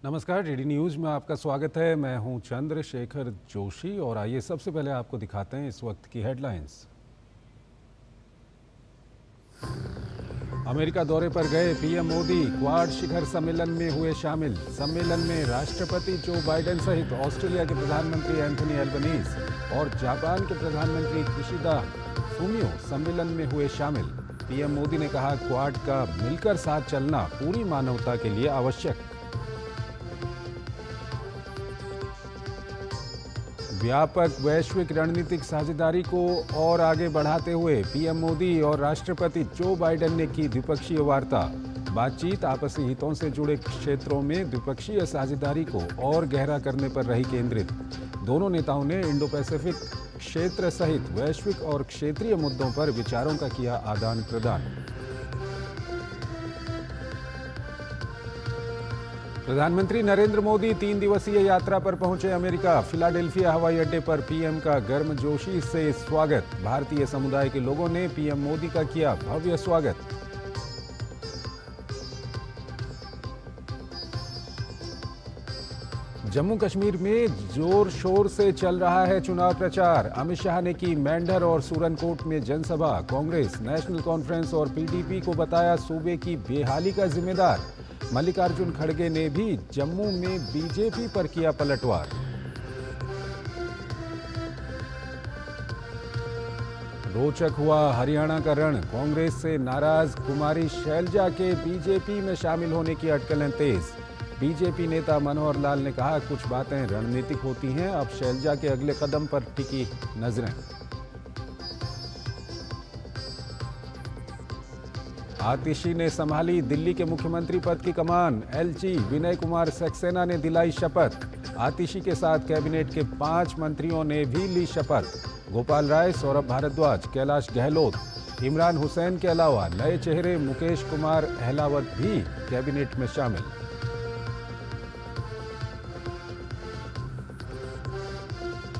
नमस्कार, DD news में आपका स्वागत है। मैं हूं चंद्रशेखर जोशी और आइए सबसे पहले आपको दिखाते हैं इस वक्त की हेडलाइंस। अमेरिका दौरे पर गए पीएम मोदी क्वाड शिखर सम्मेलन में हुए शामिल। सम्मेलन में राष्ट्रपति जो बाइडेन सहित ऑस्ट्रेलिया के प्रधानमंत्री एंथनी एल्बनीज और जापान के प्रधानमंत्री किशिदा फुमियो सम्मेलन में हुए शामिल। पीएम मोदी ने कहा, क्वाड का मिलकर साथ चलना पूरी मानवता के लिए आवश्यक। व्यापक वैश्विक रणनीतिक साझेदारी को और आगे बढ़ाते हुए पीएम मोदी और राष्ट्रपति जो बाइडेन ने की द्विपक्षीय वार्ता। बातचीत आपसी हितों से जुड़े क्षेत्रों में द्विपक्षीय साझेदारी को और गहरा करने पर रही केंद्रित। दोनों नेताओं ने इंडो पैसिफिक क्षेत्र सहित वैश्विक और क्षेत्रीय मुद्दों पर विचारों का किया आदान प्रदान। प्रधानमंत्री नरेंद्र मोदी 3 दिवसीय यात्रा पर पहुंचे अमेरिका। फिलाडेल्फिया हवाई अड्डे पर पीएम का गर्मजोशी से स्वागत। भारतीय समुदाय के लोगों ने पीएम मोदी का किया भव्य स्वागत। जम्मू कश्मीर में जोर शोर से चल रहा है चुनाव प्रचार। अमित शाह ने की मेंढर और सूरनकोट में जनसभा। कांग्रेस, नेशनल कॉन्फ्रेंस और पीडीपी को बताया सूबे की बेहाली का जिम्मेदार। मल्लिकार्जुन खड़गे ने भी जम्मू में बीजेपी पर किया पलटवार। रोचक हुआ हरियाणा का रण। कांग्रेस से नाराज कुमारी शैलजा के बीजेपी में शामिल होने की अटकलें तेज। बीजेपी नेता मनोहर लाल ने कहा, कुछ बातें रणनीतिक होती हैं, अब शैलजा के अगले कदम पर टिकी नजरें। आतिशी ने संभाली दिल्ली के मुख्यमंत्री पद की कमान। एलजी विनय कुमार सक्सेना ने दिलाई शपथ। आतिशी के साथ कैबिनेट के 5 मंत्रियों ने भी ली शपथ। गोपाल राय, सौरभ भारद्वाज, कैलाश गहलोत, इमरान हुसैन के अलावा नए चेहरे मुकेश कुमार अहलावत भी कैबिनेट में शामिल।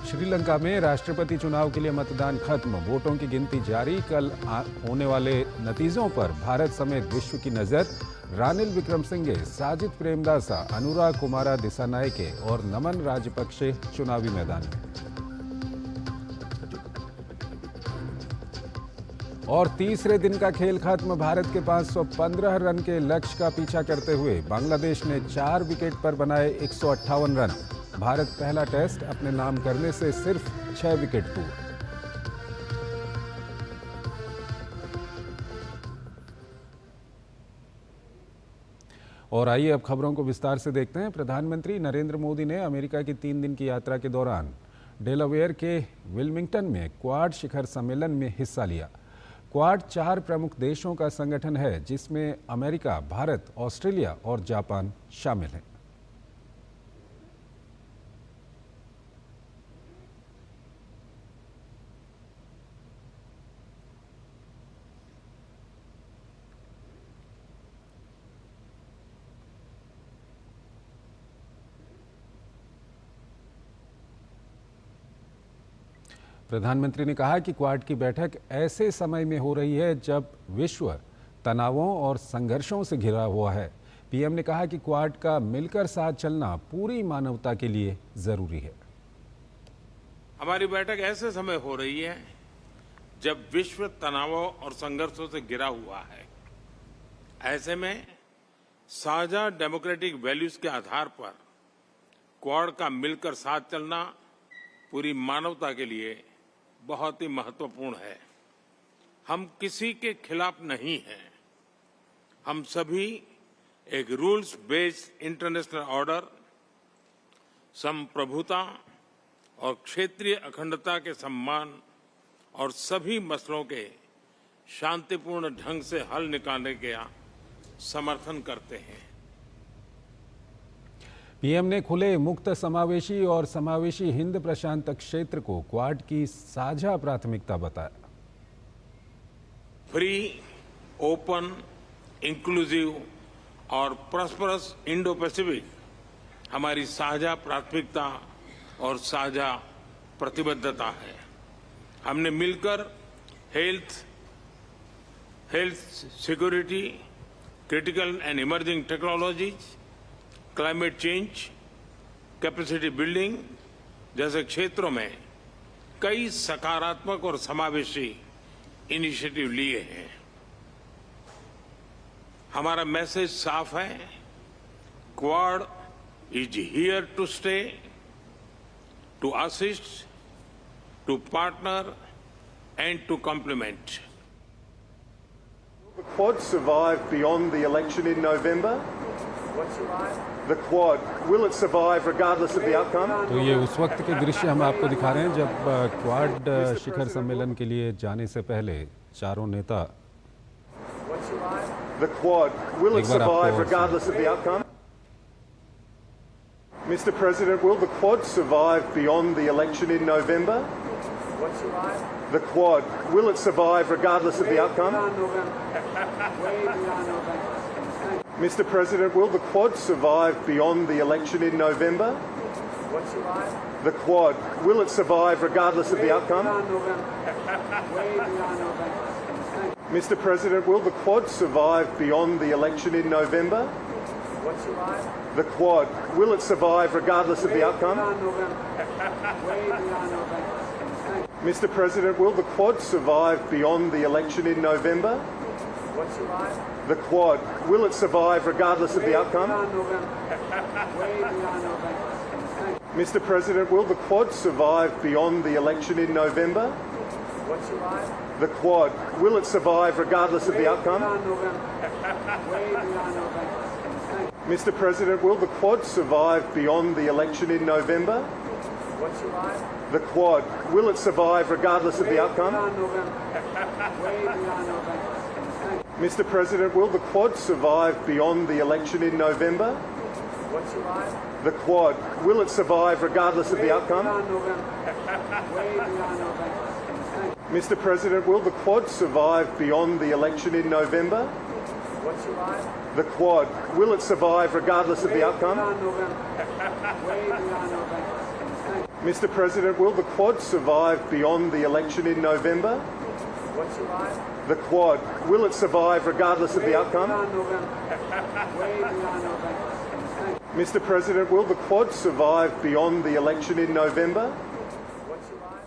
श्रीलंका में राष्ट्रपति चुनाव के लिए मतदान खत्म। वोटों की गिनती जारी। कल होने वाले नतीजों पर भारत समेत विश्व की नजर। रानिल विक्रमसिंघे, साजिद प्रेमदासा, अनुराग कुमारा दिसानायके और नमन राजपक्षे चुनावी मैदान में। और तीसरे दिन का खेल खत्म। भारत के 515 रन के लक्ष्य का पीछा करते हुए बांग्लादेश ने 4 विकेट पर बनाए 158 रन। भारत पहला टेस्ट अपने नाम करने से सिर्फ 6 विकेट दूर। और आइए अब खबरों को विस्तार से देखते हैं। प्रधानमंत्री नरेंद्र मोदी ने अमेरिका की 3 दिन की यात्रा के दौरान डेलावेयर के विल्मिंगटन में क्वाड शिखर सम्मेलन में हिस्सा लिया। क्वाड 4 प्रमुख देशों का संगठन है जिसमें अमेरिका, भारत, ऑस्ट्रेलिया और जापान शामिल हैं। प्रधानमंत्री ने कहा कि क्वाड की बैठक ऐसे समय में हो रही है जब विश्व तनावों और संघर्षों से घिरा हुआ है। पीएम ने कहा कि क्वाड का मिलकर साथ चलना पूरी मानवता के लिए जरूरी है। हमारी बैठक ऐसे समय हो रही है जब विश्व तनावों और संघर्षों से घिरा हुआ है। ऐसे में साझा डेमोक्रेटिक वैल्यूज के आधार पर क्वाड का मिलकर साथ चलना पूरी मानवता के लिए बहुत ही महत्वपूर्ण है। हम किसी के खिलाफ नहीं हैं। हम सभी एक रूल्स बेस्ड इंटरनेशनल ऑर्डर, संप्रभुता और क्षेत्रीय अखंडता के सम्मान और सभी मसलों के शांतिपूर्ण ढंग से हल निकालने का समर्थन करते हैं। पीएम ने खुले, मुक्त, समावेशी और समावेशी हिंद प्रशांत क्षेत्र को क्वाड की साझा प्राथमिकता बताया। फ्री, ओपन, इंक्लूसिव और प्रॉस्परस इंडो पैसिफिक हमारी साझा प्राथमिकता और साझा प्रतिबद्धता है। हमने मिलकर health security, critical and emerging technologies, climate change, capacity building जैसे क्षेत्रों में कई सकारात्मक और समावेशी इनिशिएटिव लिए हैं। हमारा मैसेज साफ है, Quad is here to stay, to assist, to partner and to complement. The Quad survive beyond the election in November? What survive? The Quad, will it survive regardless of the outcome? तो ये उस वक्त के दृश्य हम आपको दिखा रहे हैं जब क्वाड शिखर सम्मेलन के लिए जाने से पहले चारों नेता What survive? The Quad, will it एक बार आपको survive regardless of the outcome? Mr. President, will the Quad survive beyond the election in November? What survive? The Quad, will it survive regardless of the outcome? Beyond November. Way beyond November. Mr. President, will the Quad survive beyond the election in November? What survive? The Quad, will it survive regardless of the outcome? Beyond November. Way beyond November. Mr. President, will the Quad survive beyond the election in November? What survive? The Quad, will it survive regardless of the outcome? Beyond November. Way beyond November. Mr. President, will the Quad survive beyond the election in November? What survive? The Quad, will it survive regardless of the outcome? Beyond November. Way beyond November. Mr. President, will the Quad survive beyond the election in November? What survive? The Quad, will it survive regardless of the outcome? Beyond November. Way beyond November. Mr. President, will the Quad survive beyond the election in November? What survive? The Quad, will it survive regardless of the outcome? Beyond November. Way beyond November. Mr. President, will the Quad survive beyond the election in November? What survive? The Quad, will it survive regardless of the outcome? Beyond November. Way beyond November. Mr. President, will the Quad survive beyond the election in November? What survive? The Quad, will it survive regardless of the outcome? Beyond November. Way beyond November. Mr. President, will the Quad survive beyond the election in November? What survive? The Quad, will it survive regardless of the outcome? Beyond November. Way beyond November. Mr. President, will the Quad survive beyond the election in November? What survive?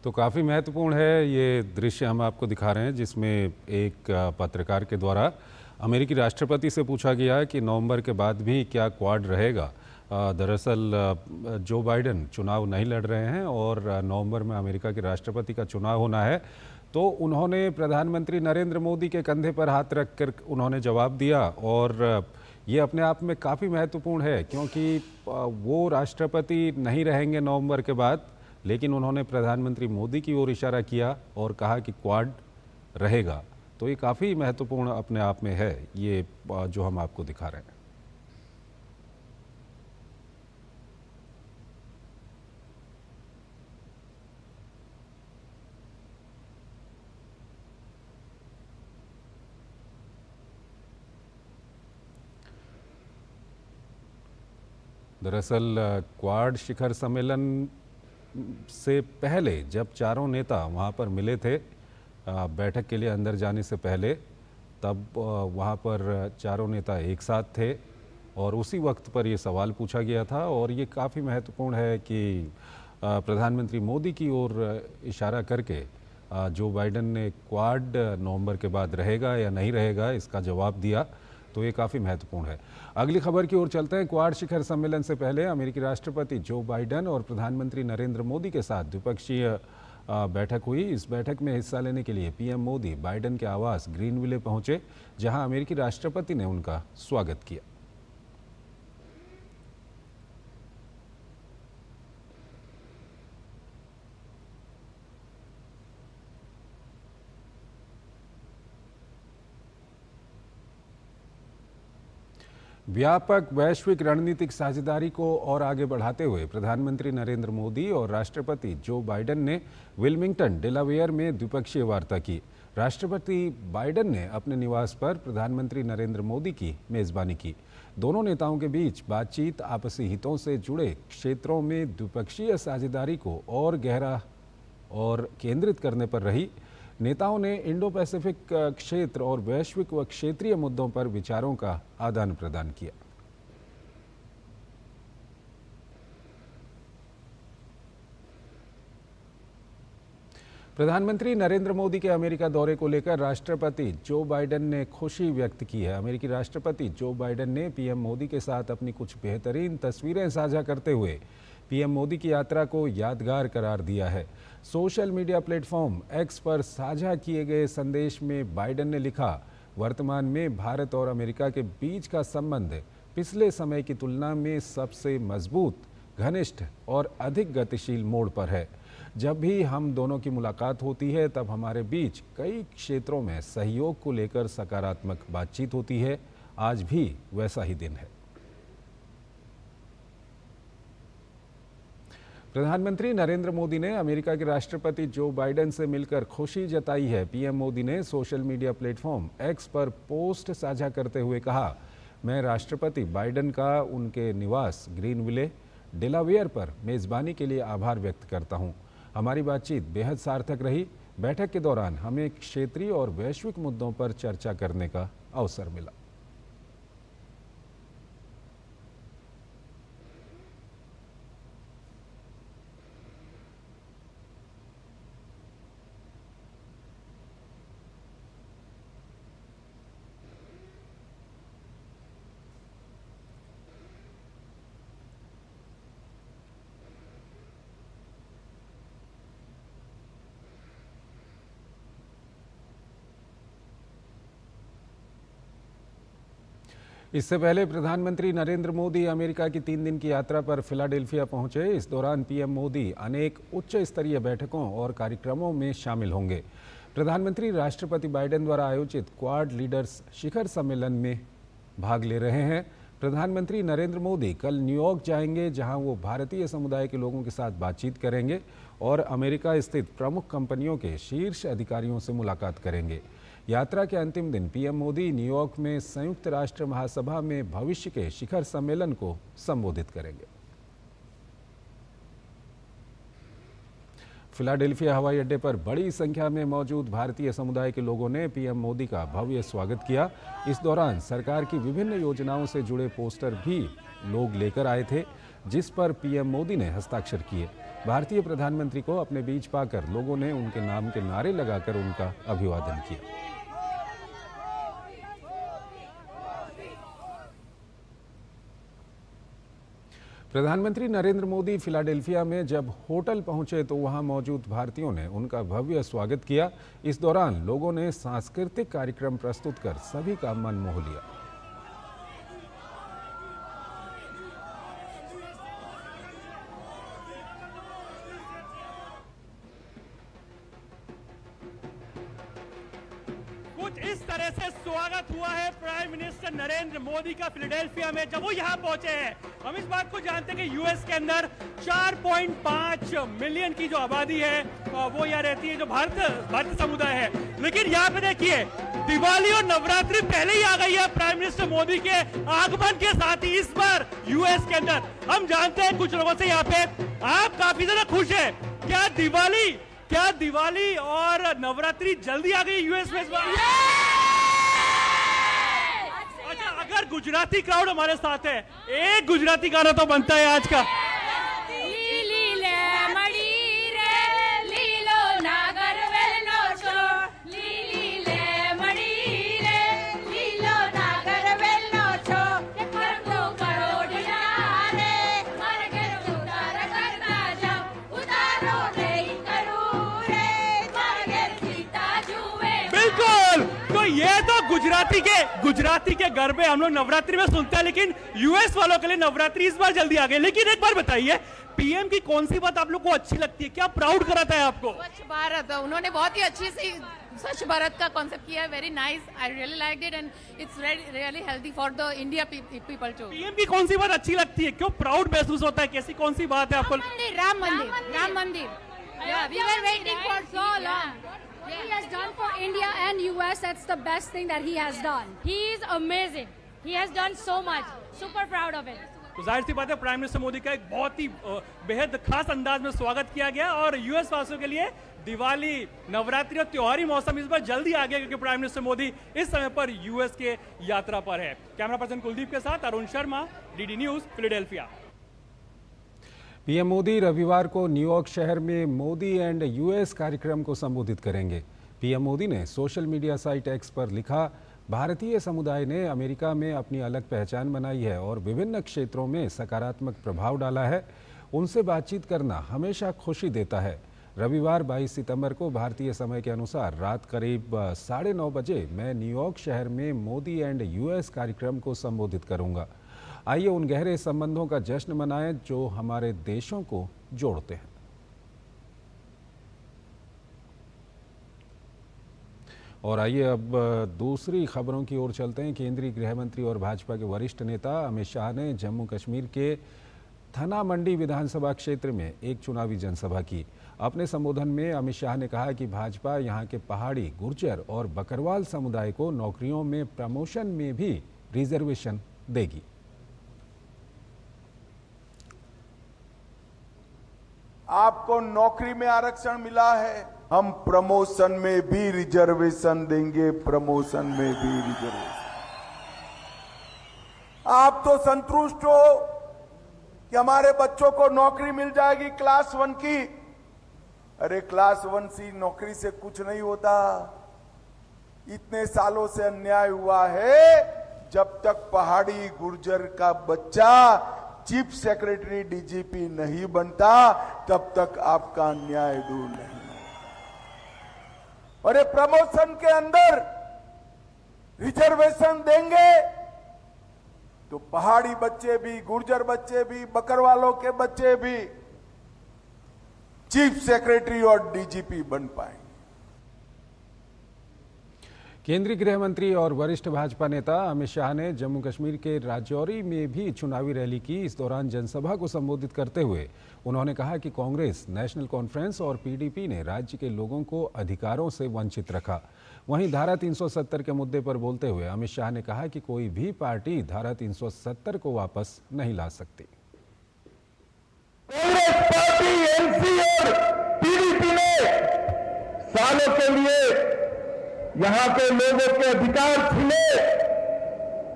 तो काफ़ी महत्वपूर्ण है ये दृश्य हम आपको दिखा रहे हैं जिसमें एक पत्रकार के द्वारा अमेरिकी राष्ट्रपति से पूछा गया कि नवंबर के बाद भी क्या क्वाड रहेगा। दरअसल जो बाइडेन चुनाव नहीं लड़ रहे हैं और नवंबर में अमेरिका के राष्ट्रपति का चुनाव होना है, तो उन्होंने प्रधानमंत्री नरेंद्र मोदी के कंधे पर हाथ रखकर उन्होंने जवाब दिया और ये अपने आप में काफ़ी महत्वपूर्ण है क्योंकि वो राष्ट्रपति नहीं रहेंगे नवंबर के बाद, लेकिन उन्होंने प्रधानमंत्री मोदी की ओर इशारा किया और कहा कि क्वाड रहेगा। तो ये काफ़ी महत्वपूर्ण अपने आप में है ये जो हम आपको दिखा रहे हैं। दरअसल क्वाड शिखर सम्मेलन से पहले जब चारों नेता वहाँ पर मिले थे बैठक के लिए अंदर जाने से पहले, तब वहाँ पर चारों नेता एक साथ थे और उसी वक्त पर ये सवाल पूछा गया था और ये काफ़ी महत्वपूर्ण है कि प्रधानमंत्री मोदी की ओर इशारा करके जो बाइडेन ने क्वाड नवंबर के बाद रहेगा या नहीं रहेगा इसका जवाब दिया, तो ये काफ़ी महत्वपूर्ण है। अगली खबर की ओर चलते हैं। क्वाड शिखर सम्मेलन से पहले अमेरिकी राष्ट्रपति जो बाइडेन और प्रधानमंत्री नरेंद्र मोदी के साथ द्विपक्षीय बैठक हुई। इस बैठक में हिस्सा लेने के लिए पीएम मोदी बाइडेन के आवास ग्रीनविले पहुंचे, जहां अमेरिकी राष्ट्रपति ने उनका स्वागत किया। व्यापक वैश्विक रणनीतिक साझेदारी को और आगे बढ़ाते हुए प्रधानमंत्री नरेंद्र मोदी और राष्ट्रपति जो बाइडेन ने विल्मिंगटन, डेलावेयर में द्विपक्षीय वार्ता की। राष्ट्रपति बाइडेन ने अपने निवास पर प्रधानमंत्री नरेंद्र मोदी की मेजबानी की। दोनों नेताओं के बीच बातचीत आपसी हितों से जुड़े क्षेत्रों में द्विपक्षीय साझेदारी को और गहरा और केंद्रित करने पर रही। नेताओं ने इंडो पैसिफिक क्षेत्र और वैश्विक व क्षेत्रीय मुद्दों पर विचारों का आदान प्रदान किया। प्रधानमंत्री नरेंद्र मोदी के अमेरिका दौरे को लेकर राष्ट्रपति जो बाइडेन ने खुशी व्यक्त की है। अमेरिकी राष्ट्रपति जो बाइडेन ने पीएम मोदी के साथ अपनी कुछ बेहतरीन तस्वीरें साझा करते हुए पीएम मोदी की यात्रा को यादगार करार दिया है। सोशल मीडिया प्लेटफॉर्म एक्स पर साझा किए गए संदेश में बाइडेन ने लिखा, वर्तमान में भारत और अमेरिका के बीच का संबंध पिछले समय की तुलना में सबसे मजबूत, घनिष्ठ और अधिक गतिशील मोड़ पर है। जब भी हम दोनों की मुलाकात होती है तब हमारे बीच कई क्षेत्रों में सहयोग को लेकर सकारात्मक बातचीत होती है। आज भी वैसा ही दिन है। प्रधानमंत्री नरेंद्र मोदी ने अमेरिका के राष्ट्रपति जो बाइडेन से मिलकर खुशी जताई है। पीएम मोदी ने सोशल मीडिया प्लेटफॉर्म एक्स पर पोस्ट साझा करते हुए कहा, मैं राष्ट्रपति बाइडेन का उनके निवास ग्रीनविले, डेलावेयर पर मेज़बानी के लिए आभार व्यक्त करता हूं। हमारी बातचीत बेहद सार्थक रही। बैठक के दौरान हमें क्षेत्रीय और वैश्विक मुद्दों पर चर्चा करने का अवसर मिला। इससे पहले प्रधानमंत्री नरेंद्र मोदी अमेरिका की 3 दिन की यात्रा पर फिलाडेल्फिया पहुंचे। इस दौरान पीएम मोदी अनेक उच्च स्तरीय बैठकों और कार्यक्रमों में शामिल होंगे। प्रधानमंत्री राष्ट्रपति बाइडेन द्वारा आयोजित क्वाड लीडर्स शिखर सम्मेलन में भाग ले रहे हैं। प्रधानमंत्री नरेंद्र मोदी कल न्यूयॉर्क जाएंगे, जहां वो भारतीय समुदाय के लोगों के साथ बातचीत करेंगे और अमेरिका स्थित प्रमुख कंपनियों के शीर्ष अधिकारियों से मुलाकात करेंगे। यात्रा के अंतिम दिन पीएम मोदी न्यूयॉर्क में संयुक्त राष्ट्र महासभा में भविष्य के शिखर सम्मेलन को संबोधित करेंगे। फिलाडेल्फिया हवाई अड्डे पर बड़ी संख्या में मौजूद भारतीय समुदाय के लोगों ने पीएम मोदी का भव्य स्वागत किया। इस दौरान सरकार की विभिन्न योजनाओं से जुड़े पोस्टर भी लोग लेकर आए थे, जिस पर पीएम मोदी ने हस्ताक्षर किए। भारतीय प्रधानमंत्री को अपने बीच पाकर लोगों ने उनके नाम के नारे लगाकर उनका अभिवादन किया। प्रधानमंत्री नरेंद्र मोदी फिलाडेल्फिया में जब होटल पहुंचे तो वहां मौजूद भारतीयों ने उनका भव्य स्वागत किया। इस दौरान लोगों ने सांस्कृतिक कार्यक्रम प्रस्तुत कर सभी का मन मोह लिया। कुछ इस तरह से स्वागत हुआ है प्राइम मिनिस्टर नरेंद्र मोदी का फिलाडेल्फिया में जब वो यहाँ पहुंचे हैं। हम इस बात को जानते हैं कि यूएस के अंदर 4.5 मिलियन की जो आबादी है वो यहाँ रहती है, जो भारतीय समुदाय है। लेकिन यहाँ पे देखिए, दिवाली और नवरात्रि पहले ही आ गई है प्राइम मिनिस्टर मोदी के आगमन के साथ ही इस बार यूएस के अंदर। हम जानते हैं कुछ लोगों से यहाँ पे आप काफी ज्यादा खुश है। क्या दिवाली और नवरात्रि जल्दी आ गई यूएस में इस बार? अच्छा, अगर गुजराती क्राउड हमारे साथ है, एक गुजराती गाना तो बनता है आज का। ये तो गुजराती के गरबे हम लोग नवरात्रि में सुनते हैं, लेकिन यूएस वालों के लिए नवरात्रि इस बार जल्दी आ गई। लेकिन एक बार बताइए, पीएम की कौन सी बात आप लोग को अच्छी लगती है? क्या प्राउड कराता है आपको? स्वच्छ भारत, उन्होंने बहुत ही अच्छी सी स्वच्छ भारत का कॉन्सेप्ट किया है। Very nice, I really like it and it's really healthy for the India people too. PM की कौन सी बात अच्छी लगती है? क्यों प्राउड महसूस होता है? कैसी कौन सी बात है आपको? राम मंदिर। Yeah, we were waiting for so long. He has done for India and US. That's the best thing that he has done. He is amazing. He has done so much. Super proud of it. तो जाहिर सी बात है prime minister Modi का एक बहुत ही बेहद खास अंदाज में स्वागत किया गया और यूएस वासियों के लिए दिवाली, नवरात्रि और त्योहारी मौसम इस बार जल्दी आ गया क्योंकि प्राइम मिनिस्टर मोदी इस समय पर यूएस के यात्रा पर है। कैमरा पर्सन कुलदीप के साथ Arun Sharma, DD news, Philadelphia. PM Modi रविवार को न्यूयॉर्क शहर में मोदी एंड यूएस कार्यक्रम को संबोधित करेंगे। पीएम मोदी ने सोशल मीडिया साइट एक्स पर लिखा, भारतीय समुदाय ने अमेरिका में अपनी अलग पहचान बनाई है और विभिन्न क्षेत्रों में सकारात्मक प्रभाव डाला है। उनसे बातचीत करना हमेशा खुशी देता है। रविवार 22 सितंबर को भारतीय समय के अनुसार रात करीब 9:30 बजे मैं न्यूयॉर्क शहर में मोदी एंड यूएस कार्यक्रम को संबोधित करूंगा। आइए उन गहरे संबंधों का जश्न मनाएं जो हमारे देशों को जोड़ते हैं। और आइए अब दूसरी खबरों की ओर चलते हैं। केंद्रीय गृह मंत्री और भाजपा के वरिष्ठ नेता अमित शाह ने जम्मू कश्मीर के थना मंडी विधानसभा क्षेत्र में एक चुनावी जनसभा की। अपने संबोधन में अमित शाह ने कहा कि भाजपा यहां के पहाड़ी, गुर्जर और बकरवाल समुदाय को नौकरियों में प्रमोशन में भी रिजर्वेशन देगी। आपको नौकरी में आरक्षण मिला है, हम प्रमोशन में भी रिजर्वेशन देंगे, प्रमोशन में भी रिजर्वेशन। आप तो संतुष्ट हो कि हमारे बच्चों को नौकरी मिल जाएगी क्लास 1 की। अरे क्लास 1 सी नौकरी से कुछ नहीं होता। इतने सालों से अन्याय हुआ है, जब तक पहाड़ी गुर्जर का बच्चा चीफ सेक्रेटरी डीजीपी नहीं बनता तब तक आपका अन्याय दूर नहीं। और ये प्रमोशन के अंदर रिजर्वेशन देंगे तो पहाड़ी बच्चे भी, गुर्जर बच्चे भी, बकरवालों के बच्चे भी चीफ सेक्रेटरी और डीजीपी बन पाएंगे। केंद्रीय गृह मंत्री और वरिष्ठ भाजपा नेता अमित शाह ने जम्मू कश्मीर के राजौरी में भी चुनावी रैली की। इस दौरान जनसभा को संबोधित करते हुए उन्होंने कहा कि कांग्रेस, नेशनल कॉन्फ्रेंस और पीडीपी ने राज्य के लोगों को अधिकारों से वंचित रखा। वहीं धारा 370 के मुद्दे पर बोलते हुए अमित शाह ने कहा कि कोई भी पार्टी धारा 370 को वापस नहीं ला सकती। कांग्रेस पार्टी, एनसी और पीडीपी ने सालों के लिए यहां के लोगों के अधिकार छीने,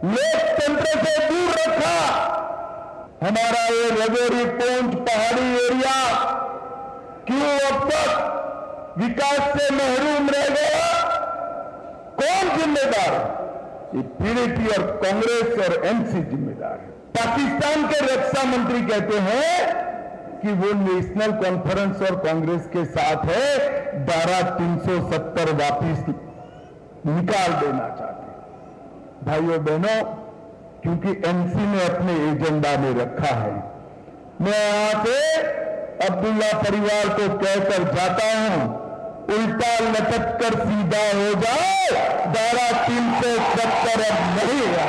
लोकतंत्र से दूर रखा। हमारा ये राजौरी, पुंछ पहाड़ी एरिया क्यों अब तक विकास से महरूम रह गया? कौन जिम्मेदार है? ये पीडीपी और कांग्रेस और एनसी जिम्मेदार है। पाकिस्तान के रक्षा मंत्री कहते हैं कि वो नेशनल कॉन्फ्रेंस और कांग्रेस के साथ है, धारा 370 वापिस निकाल देना चाहते हैं। भाइयों बहनों, क्योंकि एनसी ने अपने एजेंडा में रखा है। मैं यहां से अब्दुल्ला परिवार को कहकर जाता हूं, उल्टा लटक कर सीधा हो जाओ, धारा 370 अब नहीं है।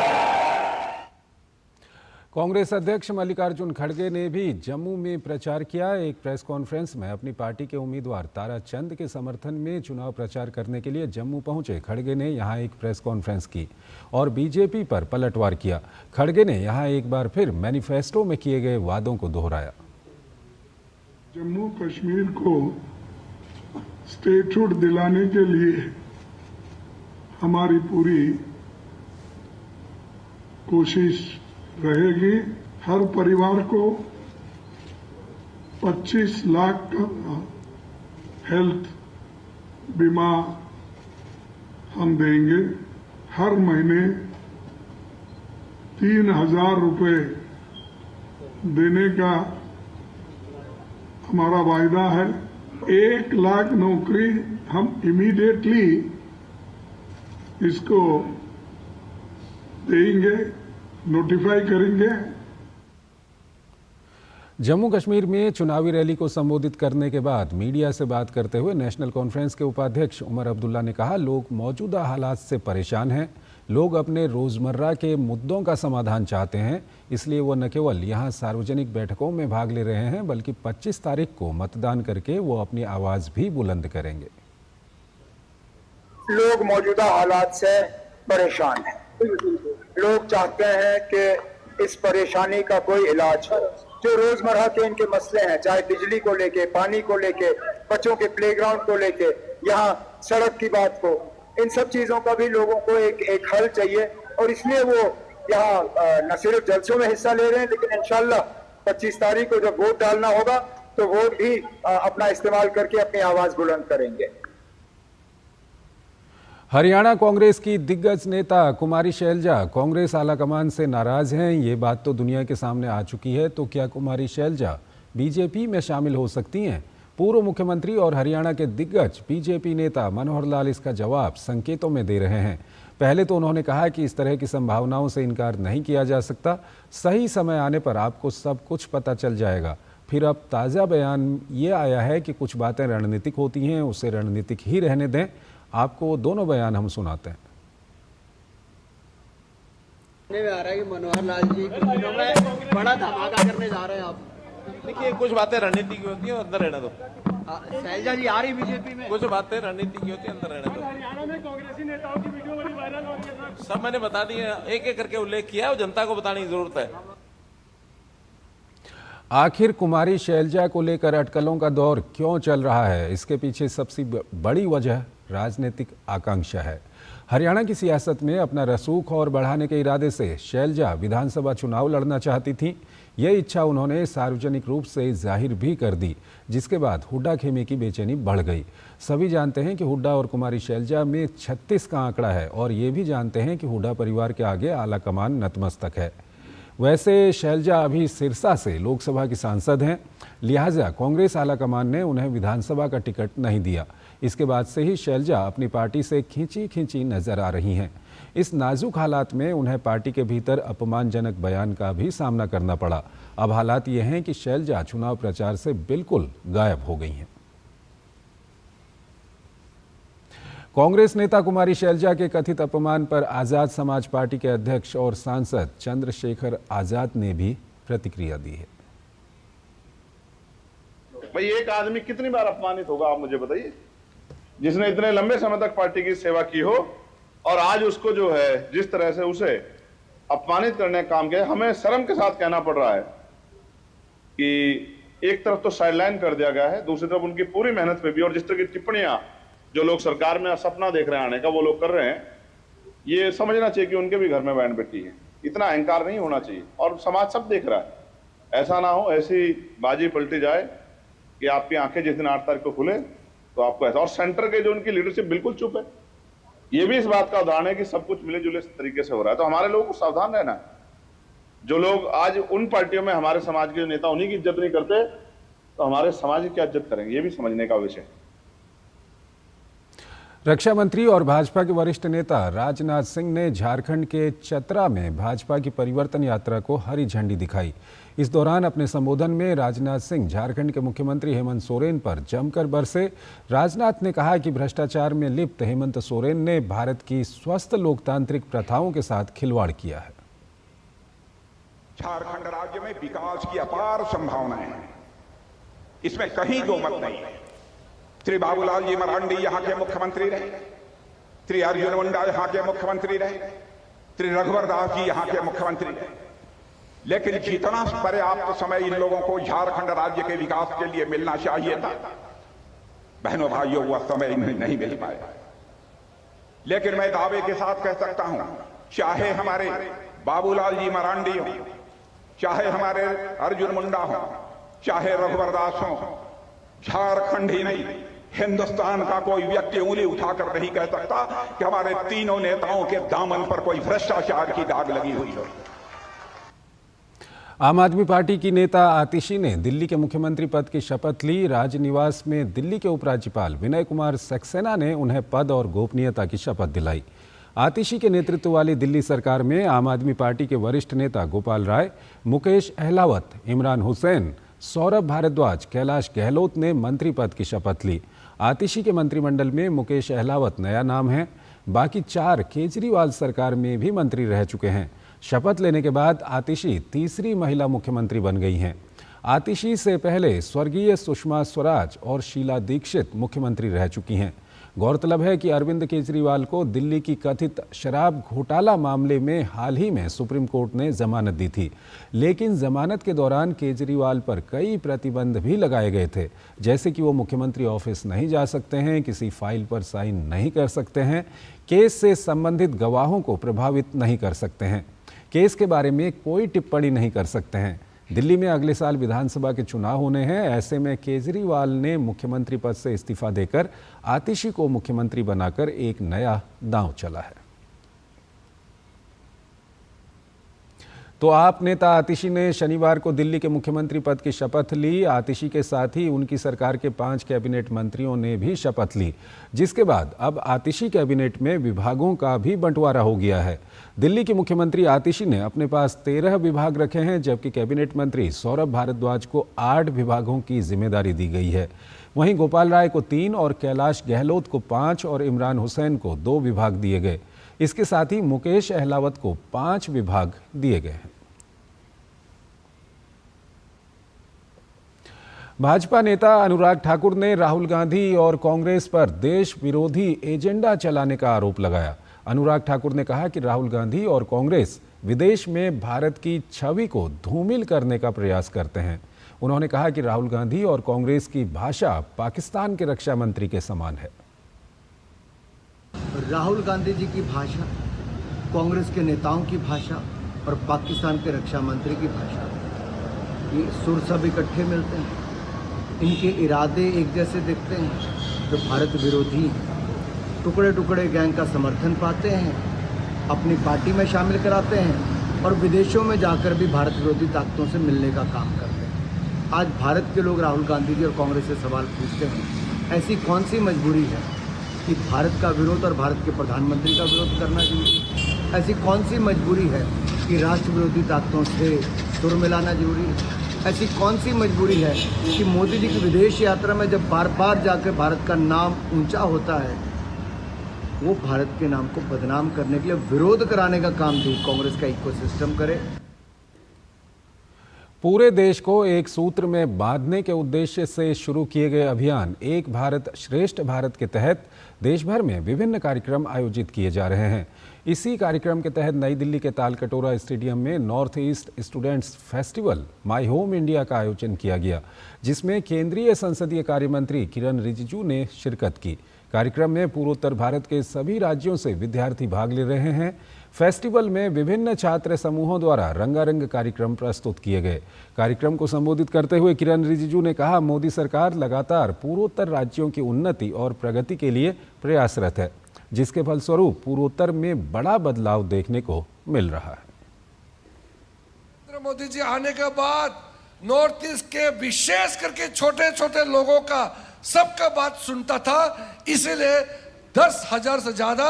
कांग्रेस अध्यक्ष मल्लिकार्जुन खड़गे ने भी जम्मू में प्रचार किया। एक प्रेस कॉन्फ्रेंस में अपनी पार्टी के उम्मीदवार ताराचंद के समर्थन में चुनाव प्रचार करने के लिए जम्मू पहुंचे खड़गे ने यहां एक प्रेस कॉन्फ्रेंस की और बीजेपी पर पलटवार किया। खड़गे ने यहां एक बार फिर मैनिफेस्टो में किए गए वादों को दोहराया। जम्मू कश्मीर को स्टेटहुड दिलाने के लिए हमारी पूरी कोशिश रहेगी। हर परिवार को 25 लाख का हेल्थ बीमा हम देंगे। हर महीने 3,000 रुपए देने का हमारा वायदा है। 1 लाख नौकरी हम इमीडिएटली इसको देंगे, नोटिफाई करेंगे। जम्मू कश्मीर में चुनावी रैली को संबोधित करने के बाद मीडिया से बात करते हुए नेशनल कॉन्फ्रेंस के उपाध्यक्ष उमर अब्दुल्ला ने कहा, लोग मौजूदा हालात से परेशान हैं। लोग अपने रोजमर्रा के मुद्दों का समाधान चाहते हैं, इसलिए वो न केवल यहां सार्वजनिक बैठकों में भाग ले रहे हैं बल्कि 25 तारीख को मतदान करके वो अपनी आवाज भी बुलंद करेंगे। लोग मौजूदा हालात से परेशान हैं, लोग चाहते हैं कि इस परेशानी का कोई इलाज, जो रोजमर्रा के इनके मसले हैं, चाहे बिजली को लेके, पानी को लेके, बच्चों के प्लेग्राउंड को लेके, यहाँ सड़क की बात को, इन सब चीजों का भी लोगों को एक हल चाहिए। और इसलिए वो यहाँ न सिर्फ जलसों में हिस्सा ले रहे हैं, लेकिन इंशाल्लाह 25 तारीख को जब वोट डालना होगा तो वोट भी अपना इस्तेमाल करके अपनी आवाज बुलंद करेंगे। हरियाणा कांग्रेस की दिग्गज नेता कुमारी शैलजा कांग्रेस आलाकमान से नाराज हैं। ये बात तो दुनिया के सामने आ चुकी है, तो क्या कुमारी शैलजा बीजेपी में शामिल हो सकती हैं? पूर्व मुख्यमंत्री और हरियाणा के दिग्गज बीजेपी नेता मनोहर लाल इसका जवाब संकेतों में दे रहे हैं। पहले तो उन्होंने कहा कि इस तरह की संभावनाओं से इनकार नहीं किया जा सकता, सही समय आने पर आपको सब कुछ पता चल जाएगा। फिर अब ताज़ा बयान ये आया है कि कुछ बातें रणनीतिक होती हैं, उसे रणनीतिक ही रहने दें। आपको दोनों बयान हम सुनाते हैं। में आ रहा है कि मनोहर लाल जी कुछ दिनों में बड़ा धमाका करने जा रहे हैं। आप देखिए, कुछ बातें रणनीति की होती है, अंदर रहने दो। शैलजा जी आ रही बीजेपी में, कुछ बातें रणनीति की होती है, अंदर रहने दो। हरियाणा में कांग्रेसी नेताओं की वीडियो बड़ी वायरल हो रही है, सब मैंने बता दिया, एक एक करके उल्लेख किया है, जनता को बताने की जरूरत है। आखिर कुमारी शैलजा को लेकर अटकलों का दौर क्यों चल रहा है? इसके पीछे सबसे बड़ी वजह राजनीतिक आकांक्षा है। हरियाणा की सियासत में अपना रसूख और बढ़ाने के इरादे से शैलजा विधानसभा चुनाव लड़ना चाहती थीं। यह इच्छा उन्होंने सार्वजनिक रूप से जाहिर भी कर दी, जिसके बाद हुड्डा खेमे की बेचैनी बढ़ गई। सभी जानते हैं कि हुड्डा और कुमारी शैलजा में 36 का आंकड़ा है, और ये भी जानते हैं कि हुड्डा परिवार के आगे आलाकमान नतमस्तक है। वैसे शैलजा अभी सिरसा से लोकसभा की सांसद हैं, लिहाजा कांग्रेस आलाकमान ने उन्हें विधानसभा का टिकट नहीं दिया। इसके बाद से ही शैलजा अपनी पार्टी से खींची नजर आ रही हैं। इस नाजुक हालात में उन्हें पार्टी के भीतर अपमानजनक बयान का भी सामना करना पड़ा। अब हालात ये हैं कि शैलजा चुनाव प्रचार से बिल्कुल गायब हो गई हैं। कांग्रेस नेता कुमारी शैलजा के कथित अपमान पर आजाद समाज पार्टी के अध्यक्ष और सांसद चंद्रशेखर आजाद ने भी प्रतिक्रिया दी है। भाई, एक आदमी कितनी बार अपमानित होगा, आप मुझे बताइए, जिसने इतने लंबे समय तक पार्टी की सेवा की हो, और आज उसको जो है जिस तरह से उसे अपमानित करने का काम किया। हमें शर्म के साथ कहना पड़ रहा है कि एक तरफ तो साइडलाइन कर दिया गया है, दूसरी तरफ उनकी पूरी मेहनत पे भी, और जिस तरह की टिप्पणियां जो लोग सरकार में सपना देख रहे हैं आने का, वो लोग कर रहे हैं। ये समझना चाहिए कि उनके भी घर में बहन बेटी है। इतना अहंकार नहीं होना चाहिए, और समाज सब देख रहा है। ऐसा ना हो ऐसी बाजी पलटी जाए कि आपकी आंखें जिस दिन 8 तारीख को खुले तो आपको ऐसा। और सेंटर के जो उनकी लीडरशिप बिल्कुल चुप है, ये भी इस बात का उदाहरण है कि सब कुछ मिले जुले तरीके से हो रहा है। तो हमारे लोगों को सावधान रहना है। जो लोग आज उन पार्टियों में हमारे समाज के नेता उन्हीं की इज्जत नहीं करते, तो हमारे समाज की क्या इज्जत करेंगे, ये भी समझने का विषय है। रक्षा मंत्री और भाजपा के वरिष्ठ नेता राजनाथ सिंह ने झारखंड के चतरा में भाजपा की परिवर्तन यात्रा को हरी झंडी दिखाई। इस दौरान अपने संबोधन में राजनाथ सिंह झारखंड के मुख्यमंत्री हेमंत सोरेन पर जमकर बरसे। राजनाथ ने कहा कि भ्रष्टाचार में लिप्त हेमंत सोरेन ने भारत की स्वस्थ लोकतांत्रिक प्रथाओं के साथ खिलवाड़ किया है। झारखंड राज्य में विकास की अपार संभावनाएं हैं, इसमें कहीं दो मत नहीं है। श्री बाबूलाल जी मरांडी यहाँ के मुख्यमंत्री रहे, श्री अर्जुन मुंडा यहाँ के मुख्यमंत्री रहे, श्री रघुवर दास जी यहाँ के मुख्यमंत्री रहे, लेकिन जितना पर्याप्त समय इन लोगों को झारखंड राज्य के विकास के लिए मिलना चाहिए था, बहनों भाइयों, वह समय इन्हें नहीं मिल पाया। लेकिन मैं दावे के साथ कह सकता हूं, चाहे हमारे बाबूलाल जी मरांडी हो, चाहे हमारे अर्जुन मुंडा हो, चाहे रघुवर दास हो, झारखंड ही नहीं हिंदुस्तान का कोई व्यक्ति उंगली उठाकर नहीं कह सकता कि हमारे तीनों नेताओं के दामन पर कोई भ्रष्टाचार की दाग लगी हुई हो। आम आदमी पार्टी की नेता आतिशी ने दिल्ली के मुख्यमंत्री पद की शपथ ली। राजनिवास में दिल्ली के उपराज्यपाल विनय कुमार सक्सेना ने उन्हें पद और गोपनीयता की शपथ दिलाई। आतिशी के नेतृत्व वाली दिल्ली सरकार में आम आदमी पार्टी के वरिष्ठ नेता गोपाल राय, मुकेश अहलावत, इमरान हुसैन, सौरभ भारद्वाज, कैलाश गहलोत ने मंत्री पद की शपथ ली। आतिशी के मंत्रिमंडल में मुकेश अहलावत नया नाम है। बाकी 4 केजरीवाल सरकार में भी मंत्री रह चुके हैं। शपथ लेने के बाद आतिशी तीसरी महिला मुख्यमंत्री बन गई हैं। आतिशी से पहले स्वर्गीय सुषमा स्वराज और शीला दीक्षित मुख्यमंत्री रह चुकी हैं। गौरतलब है कि अरविंद केजरीवाल को दिल्ली की कथित शराब घोटाला मामले में हाल ही में सुप्रीम कोर्ट ने जमानत दी थी, लेकिन जमानत के दौरान केजरीवाल पर कई प्रतिबंध भी लगाए गए थे, जैसे कि वो मुख्यमंत्री ऑफिस नहीं जा सकते हैं, किसी फाइल पर साइन नहीं कर सकते हैं, केस से संबंधित गवाहों को प्रभावित नहीं कर सकते हैं, केस के बारे में कोई टिप्पणी नहीं कर सकते हैं। दिल्ली में अगले साल विधानसभा के चुनाव होने हैं। ऐसे में केजरीवाल ने मुख्यमंत्री पद से इस्तीफा देकर आतिशी को मुख्यमंत्री बनाकर एक नया दांव चला है। तो आप नेता आतिशी ने शनिवार को दिल्ली के मुख्यमंत्री पद की शपथ ली। आतिशी के साथ ही उनकी सरकार के 5 कैबिनेट मंत्रियों ने भी शपथ ली, जिसके बाद अब आतिशी कैबिनेट में विभागों का भी बंटवारा हो गया है। दिल्ली के मुख्यमंत्री आतिशी ने अपने पास 13 विभाग रखे हैं, जबकि कैबिनेट मंत्री सौरभ भारद्वाज को 8 विभागों की जिम्मेदारी दी गई है। वहीं गोपाल राय को 3 और कैलाश गहलोत को 5 और इमरान हुसैन को 2 विभाग दिए गए। इसके साथ ही मुकेश अहलावत को 5 विभाग दिए गए हैं। भाजपा नेता अनुराग ठाकुर ने राहुल गांधी और कांग्रेस पर देश विरोधी एजेंडा चलाने का आरोप लगाया। अनुराग ठाकुर ने कहा कि राहुल गांधी और कांग्रेस विदेश में भारत की छवि को धूमिल करने का प्रयास करते हैं। उन्होंने कहा कि राहुल गांधी और कांग्रेस की भाषा पाकिस्तान के रक्षा मंत्री के समान है। राहुल गांधी जी की भाषा, कांग्रेस के नेताओं की भाषा और पाकिस्तान के रक्षा मंत्री की भाषा, ये सुर सब इकट्ठे मिलते हैं। इनके इरादे एक जैसे दिखते हैं। जो भारत विरोधी टुकड़े टुकड़े गैंग का समर्थन पाते हैं, अपनी पार्टी में शामिल कराते हैं और विदेशों में जाकर भी भारत विरोधी ताकतों से मिलने का काम करते हैं। आज भारत के लोग राहुल गांधी जी और कांग्रेस से सवाल पूछते हैं, ऐसी कौन सी मजबूरी है कि भारत का विरोध और भारत के प्रधानमंत्री का विरोध करना जरूरी है? ऐसी कौन सी मजबूरी है कि राष्ट्र विरोधी ताकतों से सुर मिलाना जरूरी है? ऐसी कौन सी मजबूरी है कि मोदी जी की विदेश यात्रा में जब बार बार जाकर भारत का नाम ऊंचा होता है, वो भारत के नाम को बदनाम करने के लिए विरोध कराने का काम भी कांग्रेस का इकोसिस्टम करे। पूरे देश को एक सूत्र में बांधने के उद्देश्य से शुरू किए गए अभियान एक भारत श्रेष्ठ भारत के तहत देश भर में विभिन्न कार्यक्रम आयोजित किए जा रहे हैं। इसी कार्यक्रम के तहत नई दिल्ली के तालकटोरा स्टेडियम में north east students festival my home India का आयोजन किया गया, जिसमें केंद्रीय संसदीय कार्य मंत्री किरण रिजिजू ने शिरकत की। कार्यक्रम में पूर्वोत्तर भारत के सभी राज्यों से विद्यार्थी भाग ले रहे हैं। फेस्टिवल में विभिन्न छात्र समूहों द्वारा रंगारंग कार्यक्रम प्रस्तुत किए गए। कार्यक्रम को संबोधित करते हुए किरण रिजिजू ने कहा, मोदी सरकार लगातार पूर्वोत्तर राज्यों की उन्नति और प्रगति के लिए प्रयासरत है, जिसके फलस्वरूप पूर्वोत्तर में बड़ा बदलाव देखने को मिल रहा है। नरेंद्र मोदी जी आने के बाद नॉर्थ ईस्ट के विशेष करके छोटे छोटे लोगों का सबका बात सुनता था, इसीलिए 10,000 से ज्यादा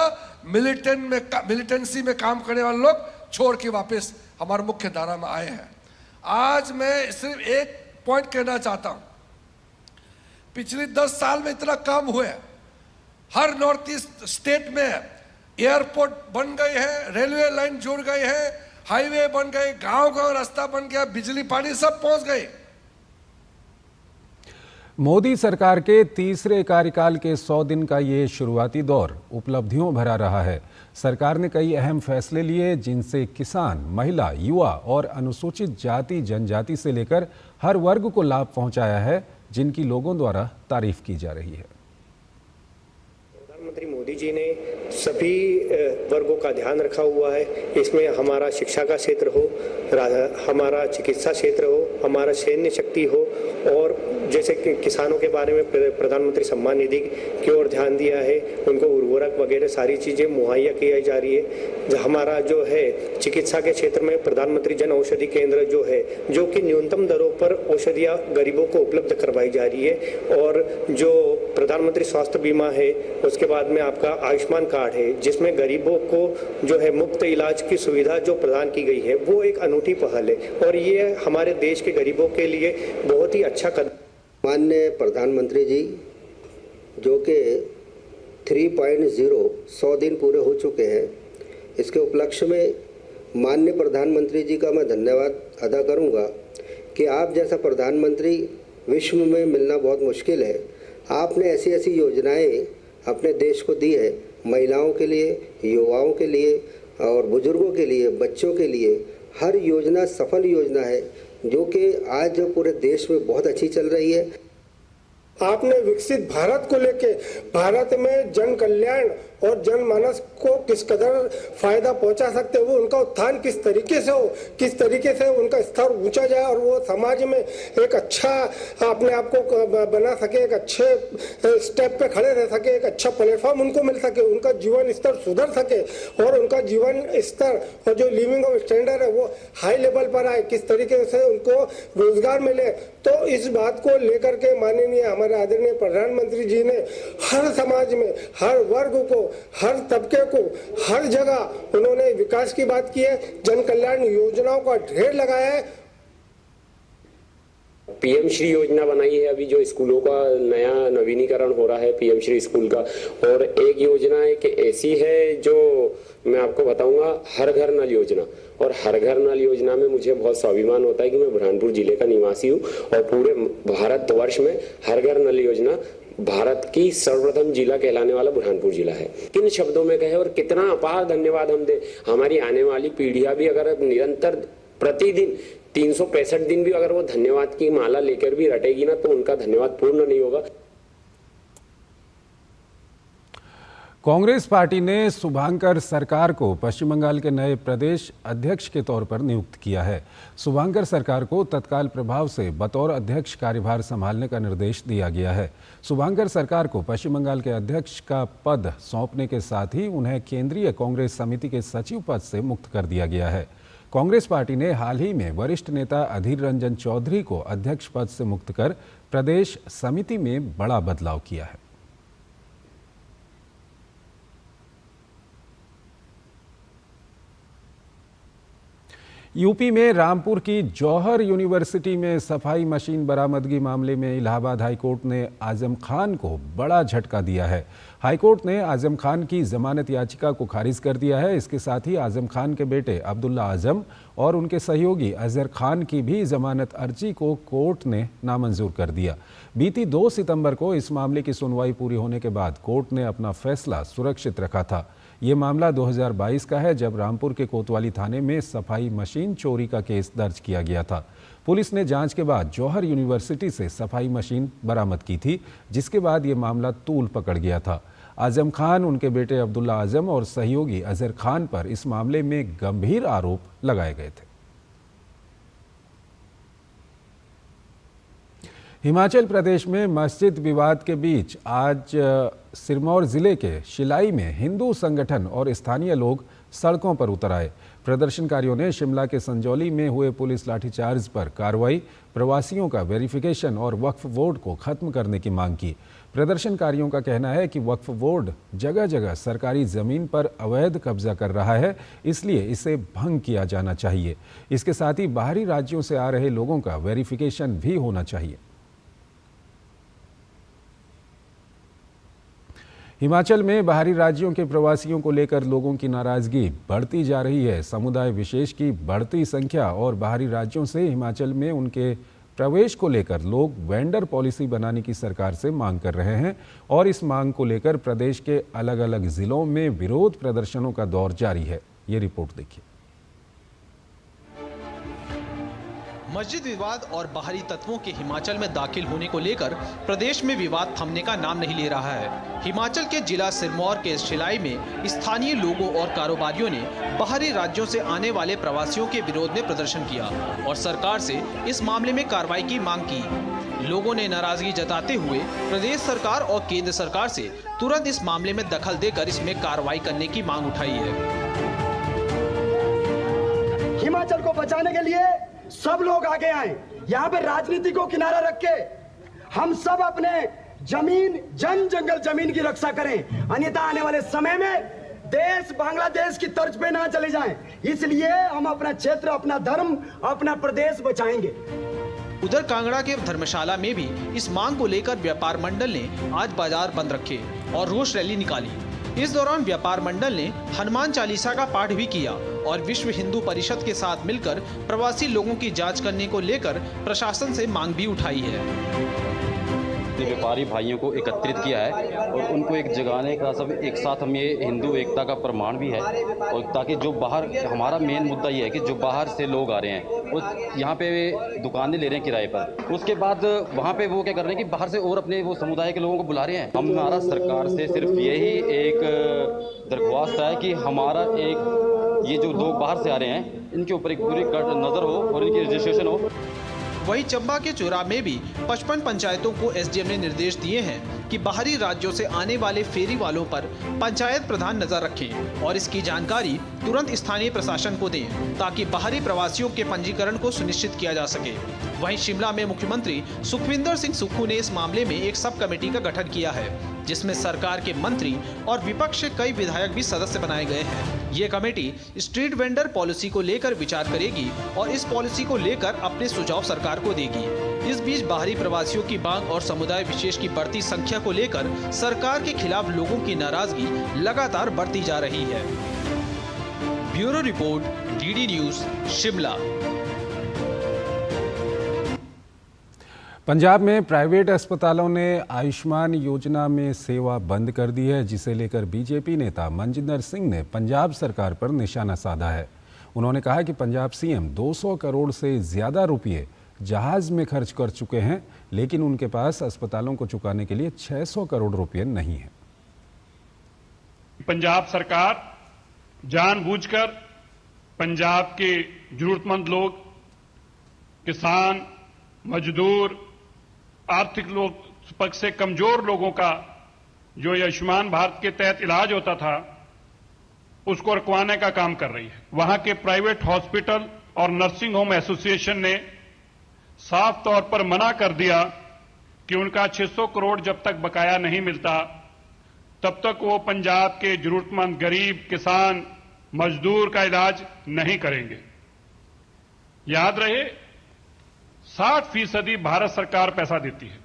मिलिटेंसी में काम करने वाले लोग छोड़ के वापस हमारे मुख्य धारा में आए हैं। आज मैं सिर्फ एक पॉइंट कहना चाहता हूं, पिछले 10 साल में इतना काम हुआ है। हर नॉर्थ ईस्ट स्टेट में एयरपोर्ट बन गए हैं, रेलवे लाइन जुड़ गए हैं, हाईवे बन गए, गांव-गांव रास्ता बन गया, बिजली पानी सब पहुंच गए। मोदी सरकार के तीसरे कार्यकाल के 100 दिन का ये शुरुआती दौर उपलब्धियों भरा रहा है। सरकार ने कई अहम फैसले लिए, जिनसे किसान, महिला, युवा और अनुसूचित जाति जनजाति से लेकर हर वर्ग को लाभ पहुंचाया है, जिनकी लोगों द्वारा तारीफ की जा रही है। प्रधानमंत्री मोदी जी ने सभी वर्गों का ध्यान रखा हुआ है। इसमें हमारा शिक्षा का क्षेत्र हो, हमारा चिकित्सा क्षेत्र हो, हमारा सैन्य शक्ति हो, और जैसे कि किसानों के बारे में प्रधानमंत्री सम्मान निधि की ओर ध्यान दिया है, उनको उर्वरक वगैरह सारी चीज़ें मुहैया की जा रही है। हमारा जो है चिकित्सा के क्षेत्र में प्रधानमंत्री जन औषधि केंद्र जो है, जो कि न्यूनतम दरों पर औषधियाँ गरीबों को उपलब्ध करवाई जा रही है, और जो प्रधानमंत्री स्वास्थ्य बीमा है, उसके बाद में आपका आयुष्मान कार्ड है, जिसमें गरीबों को जो है मुफ्त इलाज की सुविधा जो प्रदान की गई है, वो एक अनूठी पहल है, और ये हमारे देश के गरीबों के लिए बहुत ही अच्छा कदम। माननीय प्रधानमंत्री जी, जो कि 3.0 100 दिन पूरे हो चुके हैं, इसके उपलक्ष्य में माननीय प्रधानमंत्री जी का मैं धन्यवाद अदा करूंगा कि आप जैसा प्रधानमंत्री विश्व में मिलना बहुत मुश्किल है। आपने ऐसी ऐसी योजनाएं अपने देश को दी है, महिलाओं के लिए, युवाओं के लिए और बुजुर्गों के लिए, बच्चों के लिए हर योजना सफल योजना है, जो कि आज पूरे देश में बहुत अच्छी चल रही है। आपने विकसित भारत को लेके भारत में जन कल्याण और जनमानस को किस कदर फायदा पहुंचा सकते हो, उनका उत्थान किस तरीके से हो, किस तरीके से उनका स्तर ऊंचा जाए और वो समाज में एक अच्छा अपने आप को बना सके, एक अच्छे स्टेप पे खड़े रह सके, एक अच्छा प्लेटफॉर्म उनको मिल सके, उनका जीवन स्तर सुधर सके और उनका जीवन स्तर और जो लिविंग ऑफ स्टैंडर्ड है वो हाई लेवल पर आए, किस तरीके से उनको रोजगार मिले। तो इस बात को लेकर के माननीय हमारे आदरणीय प्रधानमंत्री जी ने हर समाज में, हर वर्ग को, हर तबके को, हर जगह उन्होंने विकास की बात की है, जन कल्याण योजनाओं का ढेर लगाया है। पीएम श्री योजना बनाई है, अभी जो स्कूलों का नया नवीनीकरण हो रहा है पीएम श्री स्कूल का, और एक योजना है कि ऐसी है जो मैं आपको बताऊंगा, हर घर नल योजना। और हर घर नल योजना में मुझे बहुत स्वाभिमान होता है कि मैं बुरहानपुर जिले का निवासी हूँ और पूरे भारतवर्ष में हर घर नल योजना भारत की सर्वप्रथम जिला कहलाने वाला बुरहानपुर जिला है। किन शब्दों में कहे और कितना अपार धन्यवाद हम दे। हमारी आने वाली पीढ़ियां भी अगर निरंतर प्रतिदिन 365 दिन भी अगर वो धन्यवाद की माला लेकर भी रटेगी ना, तो उनका धन्यवाद पूर्ण नहीं होगा। कांग्रेस पार्टी ने शुभांकर सरकार को पश्चिम बंगाल के नए प्रदेश अध्यक्ष के तौर पर नियुक्त किया है। शुभांकर सरकार को तत्काल प्रभाव से बतौर अध्यक्ष कार्यभार संभालने का निर्देश दिया गया है। शुभांकर सरकार को पश्चिम बंगाल के अध्यक्ष का पद सौंपने के साथ ही उन्हें केंद्रीय कांग्रेस समिति के सचिव पद से मुक्त कर दिया गया है। कांग्रेस पार्टी ने हाल ही में वरिष्ठ नेता अधीर रंजन चौधरी को अध्यक्ष पद से मुक्त कर प्रदेश समिति में बड़ा बदलाव किया है। यूपी में रामपुर की जौहर यूनिवर्सिटी में सफाई मशीन बरामदगी मामले में इलाहाबाद हाईकोर्ट ने आजम खान को बड़ा झटका दिया है। हाईकोर्ट ने आजम खान की जमानत याचिका को खारिज कर दिया है। इसके साथ ही आजम खान के बेटे अब्दुल्ला आजम और उनके सहयोगी अजहर खान की भी जमानत अर्जी को कोर्ट ने नामंजूर कर दिया। बीती 2 सितंबर को इस मामले की सुनवाई पूरी होने के बाद कोर्ट ने अपना फैसला सुरक्षित रखा था। ये मामला 2022 का है, जब रामपुर के कोतवाली थाने में सफाई मशीन चोरी का केस दर्ज किया गया था। पुलिस ने जांच के बाद जौहर यूनिवर्सिटी से सफाई मशीन बरामद की थी, जिसके बाद ये मामला तूल पकड़ गया था। आजम खान, उनके बेटे अब्दुल्ला आजम और सहयोगी अजहर खान पर इस मामले में गंभीर आरोप लगाए गए थे। हिमाचल प्रदेश में मस्जिद विवाद के बीच आज सिरमौर जिले के शिलाई में हिंदू संगठन और स्थानीय लोग सड़कों पर उतर आए। प्रदर्शनकारियों ने शिमला के संजौली में हुए पुलिस लाठीचार्ज पर कार्रवाई, प्रवासियों का वेरिफिकेशन और वक्फ बोर्ड को खत्म करने की मांग की। प्रदर्शनकारियों का कहना है कि वक्फ बोर्ड जगह जगह सरकारी जमीन पर अवैध कब्जा कर रहा है, इसलिए इसे भंग किया जाना चाहिए। इसके साथ ही बाहरी राज्यों से आ रहे लोगों का वेरिफिकेशन भी होना चाहिए। हिमाचल में बाहरी राज्यों के प्रवासियों को लेकर लोगों की नाराजगी बढ़ती जा रही है। समुदाय विशेष की बढ़ती संख्या और बाहरी राज्यों से हिमाचल में उनके प्रवेश को लेकर लोग वेंडर पॉलिसी बनाने की सरकार से मांग कर रहे हैं और इस मांग को लेकर प्रदेश के अलग अलग जिलों में विरोध प्रदर्शनों का दौर जारी है। ये रिपोर्ट देखिए। मस्जिद विवाद और बाहरी तत्वों के हिमाचल में दाखिल होने को लेकर प्रदेश में विवाद थमने का नाम नहीं ले रहा है। हिमाचल के जिला सिरमौर के शिलाई में स्थानीय लोगों और कारोबारियों ने बाहरी राज्यों से आने वाले प्रवासियों के विरोध में प्रदर्शन किया और सरकार से इस मामले में कार्रवाई की मांग की। लोगों ने नाराजगी जताते हुए प्रदेश सरकार और केंद्र सरकार से तुरंत इस मामले में दखल देकर इसमें कार्रवाई करने की मांग उठाई है। हिमाचल को बचाने के लिए सब लोग आगे आए। यहाँ पे राजनीति को किनारा रख के हम सब अपने जमीन, जन जंगल जमीन की रक्षा करें, अन्यथा आने वाले समय में देश बांग्लादेश की तर्ज पे ना चले जाएं। इसलिए हम अपना क्षेत्र, अपना धर्म, अपना प्रदेश बचाएंगे। उधर कांगड़ा के धर्मशाला में भी इस मांग को लेकर व्यापार मंडल ने आज बाजार बंद रखे और रोष रैली निकाली। इस दौरान व्यापार मंडल ने हनुमान चालीसा का पाठ भी किया और विश्व हिंदू परिषद के साथ मिलकर प्रवासी लोगों की जांच करने को लेकर प्रशासन से मांग भी उठाई है। अपने व्यापारी भाइयों को एकत्रित किया है और उनको एक जगाने का, सब एक साथ हम, ये हिंदू एकता का प्रमाण भी है। और ताकि जो बाहर, हमारा मेन मुद्दा ये है कि जो बाहर से लोग आ रहे हैं वो यहाँ पे दुकानें ले रहे हैं किराए पर, उसके बाद वहाँ पे वो क्या कर रहे हैं कि बाहर से और अपने वो समुदाय के लोगों को बुला रहे हैं। हमारा सरकार से सिर्फ यही एक दरख्वास्त है कि हमारा एक ये जो लोग बाहर से आ रहे हैं इनके ऊपर एक पूरी नज़र हो और इनकी रजिस्ट्रेशन हो। वहीं चंबा के चोरा में भी 55 पंचायतों को एसडीएम ने निर्देश दिए हैं कि बाहरी राज्यों से आने वाले फेरी वालों पर पंचायत प्रधान नजर रखें और इसकी जानकारी तुरंत स्थानीय प्रशासन को दें ताकि बाहरी प्रवासियों के पंजीकरण को सुनिश्चित किया जा सके। वहीं शिमला में मुख्यमंत्री सुखविंदर सिंह सुक्खू ने इस मामले में एक सब कमेटी का गठन किया है, जिसमें सरकार के मंत्री और विपक्ष के कई विधायक भी सदस्य बनाए गए हैं। ये कमेटी स्ट्रीट वेंडर पॉलिसी को लेकर विचार करेगी और इस पॉलिसी को लेकर अपने सुझाव सरकार को देगी। इस बीच बाहरी प्रवासियों की मांग और समुदाय विशेष की बढ़ती संख्या को लेकर सरकार के खिलाफ लोगों की नाराजगी लगातार बढ़ती जा रही है। Bureau report, DD news, Shimla. Punjab में प्राइवेट अस्पतालों ने आयुष्मान योजना में सेवा बंद कर दी है, जिसे लेकर बीजेपी नेता मनजिंदर सिंह ने पंजाब सरकार पर निशाना साधा है। उन्होंने कहा कि पंजाब सीएम 200 करोड़ से ज़्यादा रुपये जहाज में खर्च कर चुके हैं, लेकिन उनके पास अस्पतालों को चुकाने के लिए 600 करोड़ रुपये नहीं है। पंजाब सरकार जानबूझकर पंजाब के जरूरतमंद लोग, किसान, मजदूर, आर्थिक लोग, पक्ष से कमजोर लोगों का जो आयुष्मान भारत के तहत इलाज होता था उसको रुकवाने का काम कर रही है। वहां के प्राइवेट हॉस्पिटल और नर्सिंग होम एसोसिएशन ने साफ तौर पर मना कर दिया कि उनका 600 करोड़ जब तक बकाया नहीं मिलता तब तक वो पंजाब के जरूरतमंद गरीब, किसान, मजदूर का इलाज नहीं करेंगे। याद रहे, 60% भारत सरकार पैसा देती है,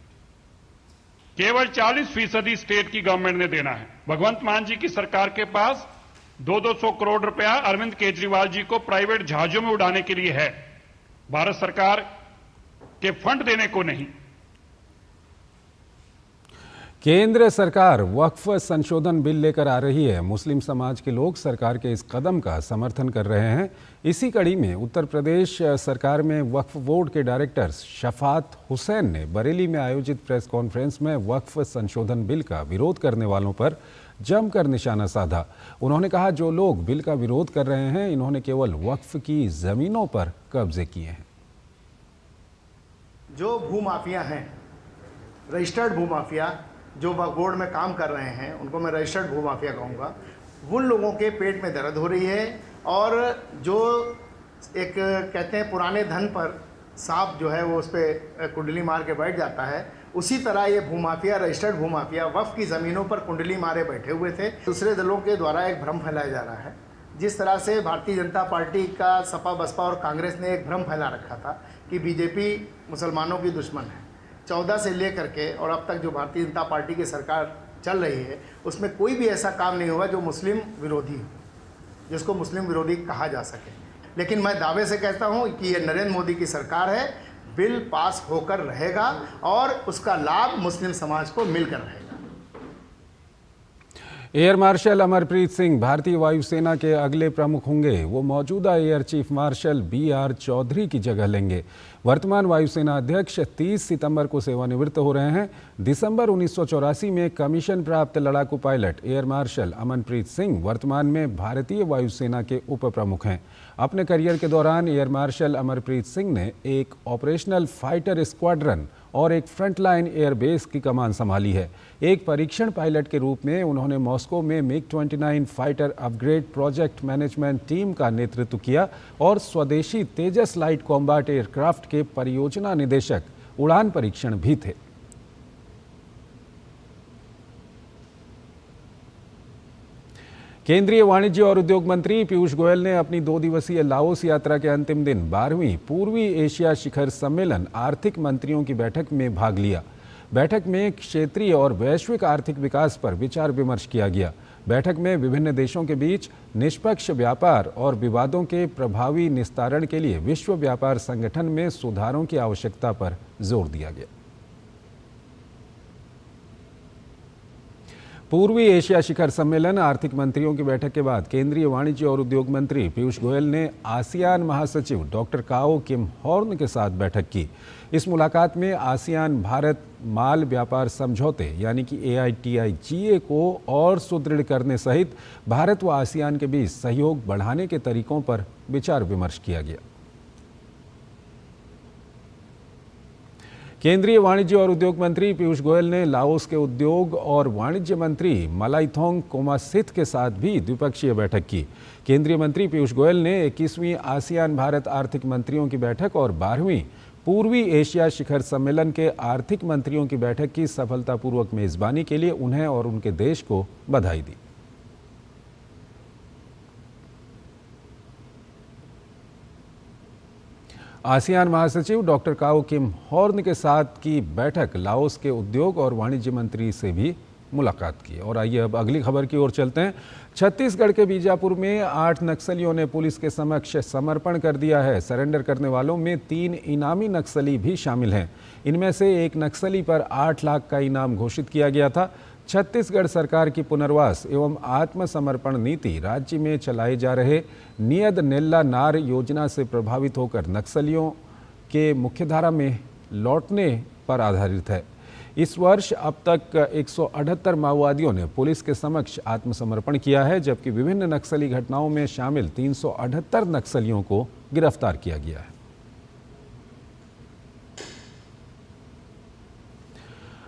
केवल 40% स्टेट की गवर्नमेंट ने देना है। भगवंत मान जी की सरकार के पास 200 करोड़ रुपया अरविंद केजरीवाल जी को प्राइवेट जहाजों में उड़ाने के लिए है, भारत सरकार के फंड देने को नहीं। केंद्र सरकार वक्फ संशोधन बिल लेकर आ रही है। मुस्लिम समाज के लोग सरकार के इस कदम का समर्थन कर रहे हैं। इसी कड़ी में उत्तर प्रदेश सरकार में वक्फ बोर्ड के डायरेक्टर शफात हुसैन ने बरेली में आयोजित प्रेस कॉन्फ्रेंस में वक्फ संशोधन बिल का विरोध करने वालों पर जमकर निशाना साधा। उन्होंने कहा, जो लोग बिल का विरोध कर रहे हैं इन्होंने केवल वक्फ की जमीनों पर कब्जे किए हैं। जो भूमाफिया हैं, रजिस्टर्ड भूमाफिया जो वक्फ बोर्ड में काम कर रहे हैं, उनको मैं रजिस्टर्ड भूमाफिया कहूँगा, उन लोगों के पेट में दर्द हो रही है। और जो एक कहते हैं पुराने धन पर सांप जो है वो उस पर कुंडली मार के बैठ जाता है, उसी तरह ये भूमाफिया, रजिस्टर्ड भूमाफिया वक्फ की ज़मीनों पर कुंडली मारे बैठे हुए थे। दूसरे दलों के द्वारा एक भ्रम फैलाया जा रहा है। जिस तरह से भारतीय जनता पार्टी का सपा, बसपा और कांग्रेस ने एक भ्रम फैला रखा था कि बीजेपी मुसलमानों की दुश्मन है। 14 से लेकर के और अब तक जो भारतीय जनता पार्टी की सरकार चल रही है उसमें कोई भी ऐसा काम नहीं हुआ जो मुस्लिम विरोधी हो, जिसको मुस्लिम विरोधी कहा जा सके। लेकिन मैं दावे से कहता हूं कि ये नरेंद्र मोदी की सरकार है, बिल पास होकर रहेगा और उसका लाभ मुस्लिम समाज को मिलकर रहेगा। एयर मार्शल अमरप्रीत सिंह भारतीय वायुसेना के अगले प्रमुख होंगे। वो मौजूदा air chief marshal BR Chaudhary की जगह लेंगे। वर्तमान वायुसेना अध्यक्ष 30 सितंबर को सेवानिवृत्त हो रहे हैं। दिसंबर 1984 में कमीशन प्राप्त लड़ाकू pilot air marshal Amarpreet Singh वर्तमान में भारतीय वायुसेना के उप प्रमुख हैं। अपने करियर के दौरान एयर मार्शल अमरप्रीत सिंह ने एक ऑपरेशनल फाइटर स्क्वाड्रन और एक फ्रंटलाइन एयरबेस की कमान संभाली है। एक परीक्षण पायलट के रूप में उन्होंने मॉस्को में MiG-29 fighter upgrade project management team का नेतृत्व किया और स्वदेशी तेजस लाइट कॉम्बैट एयरक्राफ्ट के परियोजना निदेशक उड़ान परीक्षण भी थे। केंद्रीय वाणिज्य और उद्योग मंत्री पीयूष गोयल ने अपनी 2 दिवसीय लाओस यात्रा के अंतिम दिन 12वीं पूर्वी एशिया शिखर सम्मेलन आर्थिक मंत्रियों की बैठक में भाग लिया। बैठक में क्षेत्रीय और वैश्विक आर्थिक विकास पर विचार विमर्श किया गया। बैठक में विभिन्न देशों के बीच निष्पक्ष व्यापार और विवादों के प्रभावी निस्तारण के लिए विश्व व्यापार संगठन में सुधारों की आवश्यकता पर जोर दिया गया। पूर्वी एशिया शिखर सम्मेलन आर्थिक मंत्रियों की बैठक के बाद केंद्रीय वाणिज्य और उद्योग मंत्री पीयूष गोयल ने आसियान महासचिव डॉक्टर काओ किम हॉर्न के साथ बैठक की। इस मुलाकात में आसियान भारत माल व्यापार समझौते यानी कि AITI-GA को और सुदृढ़ करने सहित भारत व आसियान के बीच सहयोग बढ़ाने के तरीकों पर विचार विमर्श किया गया। केंद्रीय वाणिज्य और उद्योग मंत्री पीयूष गोयल ने लाओस के उद्योग और वाणिज्य मंत्री मलाइथोंग कोमासिथ के साथ भी द्विपक्षीय बैठक की। केंद्रीय मंत्री पीयूष गोयल ने 21वीं आसियान भारत आर्थिक मंत्रियों की बैठक और 12वीं पूर्वी एशिया शिखर सम्मेलन के आर्थिक मंत्रियों की बैठक की सफलतापूर्वक मेजबानी के लिए उन्हें और उनके देश को बधाई दी। आसियान महासचिव डॉक्टर काओ किम हॉर्न के साथ की बैठक लाओस के उद्योग और वाणिज्य मंत्री से भी मुलाकात की। और आइए अब अगली खबर की ओर चलते हैं। छत्तीसगढ़ के बीजापुर में 8 नक्सलियों ने पुलिस के समक्ष समर्पण कर दिया है। सरेंडर करने वालों में 3 इनामी नक्सली भी शामिल हैं। इनमें से एक नक्सली पर 8 लाख का इनाम घोषित किया गया था। छत्तीसगढ़ सरकार की पुनर्वास एवं आत्मसमर्पण नीति राज्य में चलाए जा रहे नियद नेल्ला नार योजना से प्रभावित होकर नक्सलियों के मुख्यधारा में लौटने पर आधारित है। इस वर्ष अब तक 178 माओवादियों ने पुलिस के समक्ष आत्मसमर्पण किया है, जबकि विभिन्न नक्सली घटनाओं में शामिल 378 नक्सलियों को गिरफ्तार किया गया है।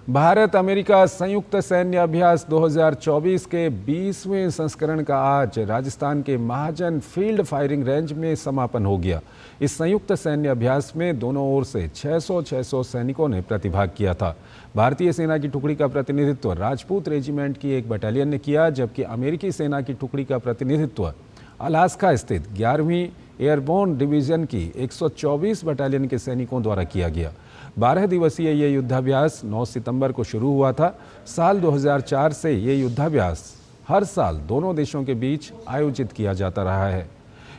भारत अमेरिका संयुक्त सैन्य अभ्यास 2024 के 20वें संस्करण का आज राजस्थान के महाजन फील्ड फायरिंग रेंज में समापन हो गया। इस संयुक्त सैन्य अभ्यास में दोनों ओर से 600 सैनिकों ने प्रतिभाग किया था। भारतीय सेना की टुकड़ी का प्रतिनिधित्व राजपूत रेजिमेंट की एक बटालियन ने किया, जबकि अमेरिकी सेना की टुकड़ी का प्रतिनिधित्व अलास्का स्थित 11वीं एयरबोर्न डिवीजन की 124 बटालियन के सैनिकों द्वारा किया गया। 12 दिवसीय ये युद्धाभ्यास 9 सितंबर को शुरू हुआ था। साल 2004 से ये युद्धाभ्यास हर साल दोनों देशों के बीच आयोजित किया जाता रहा है।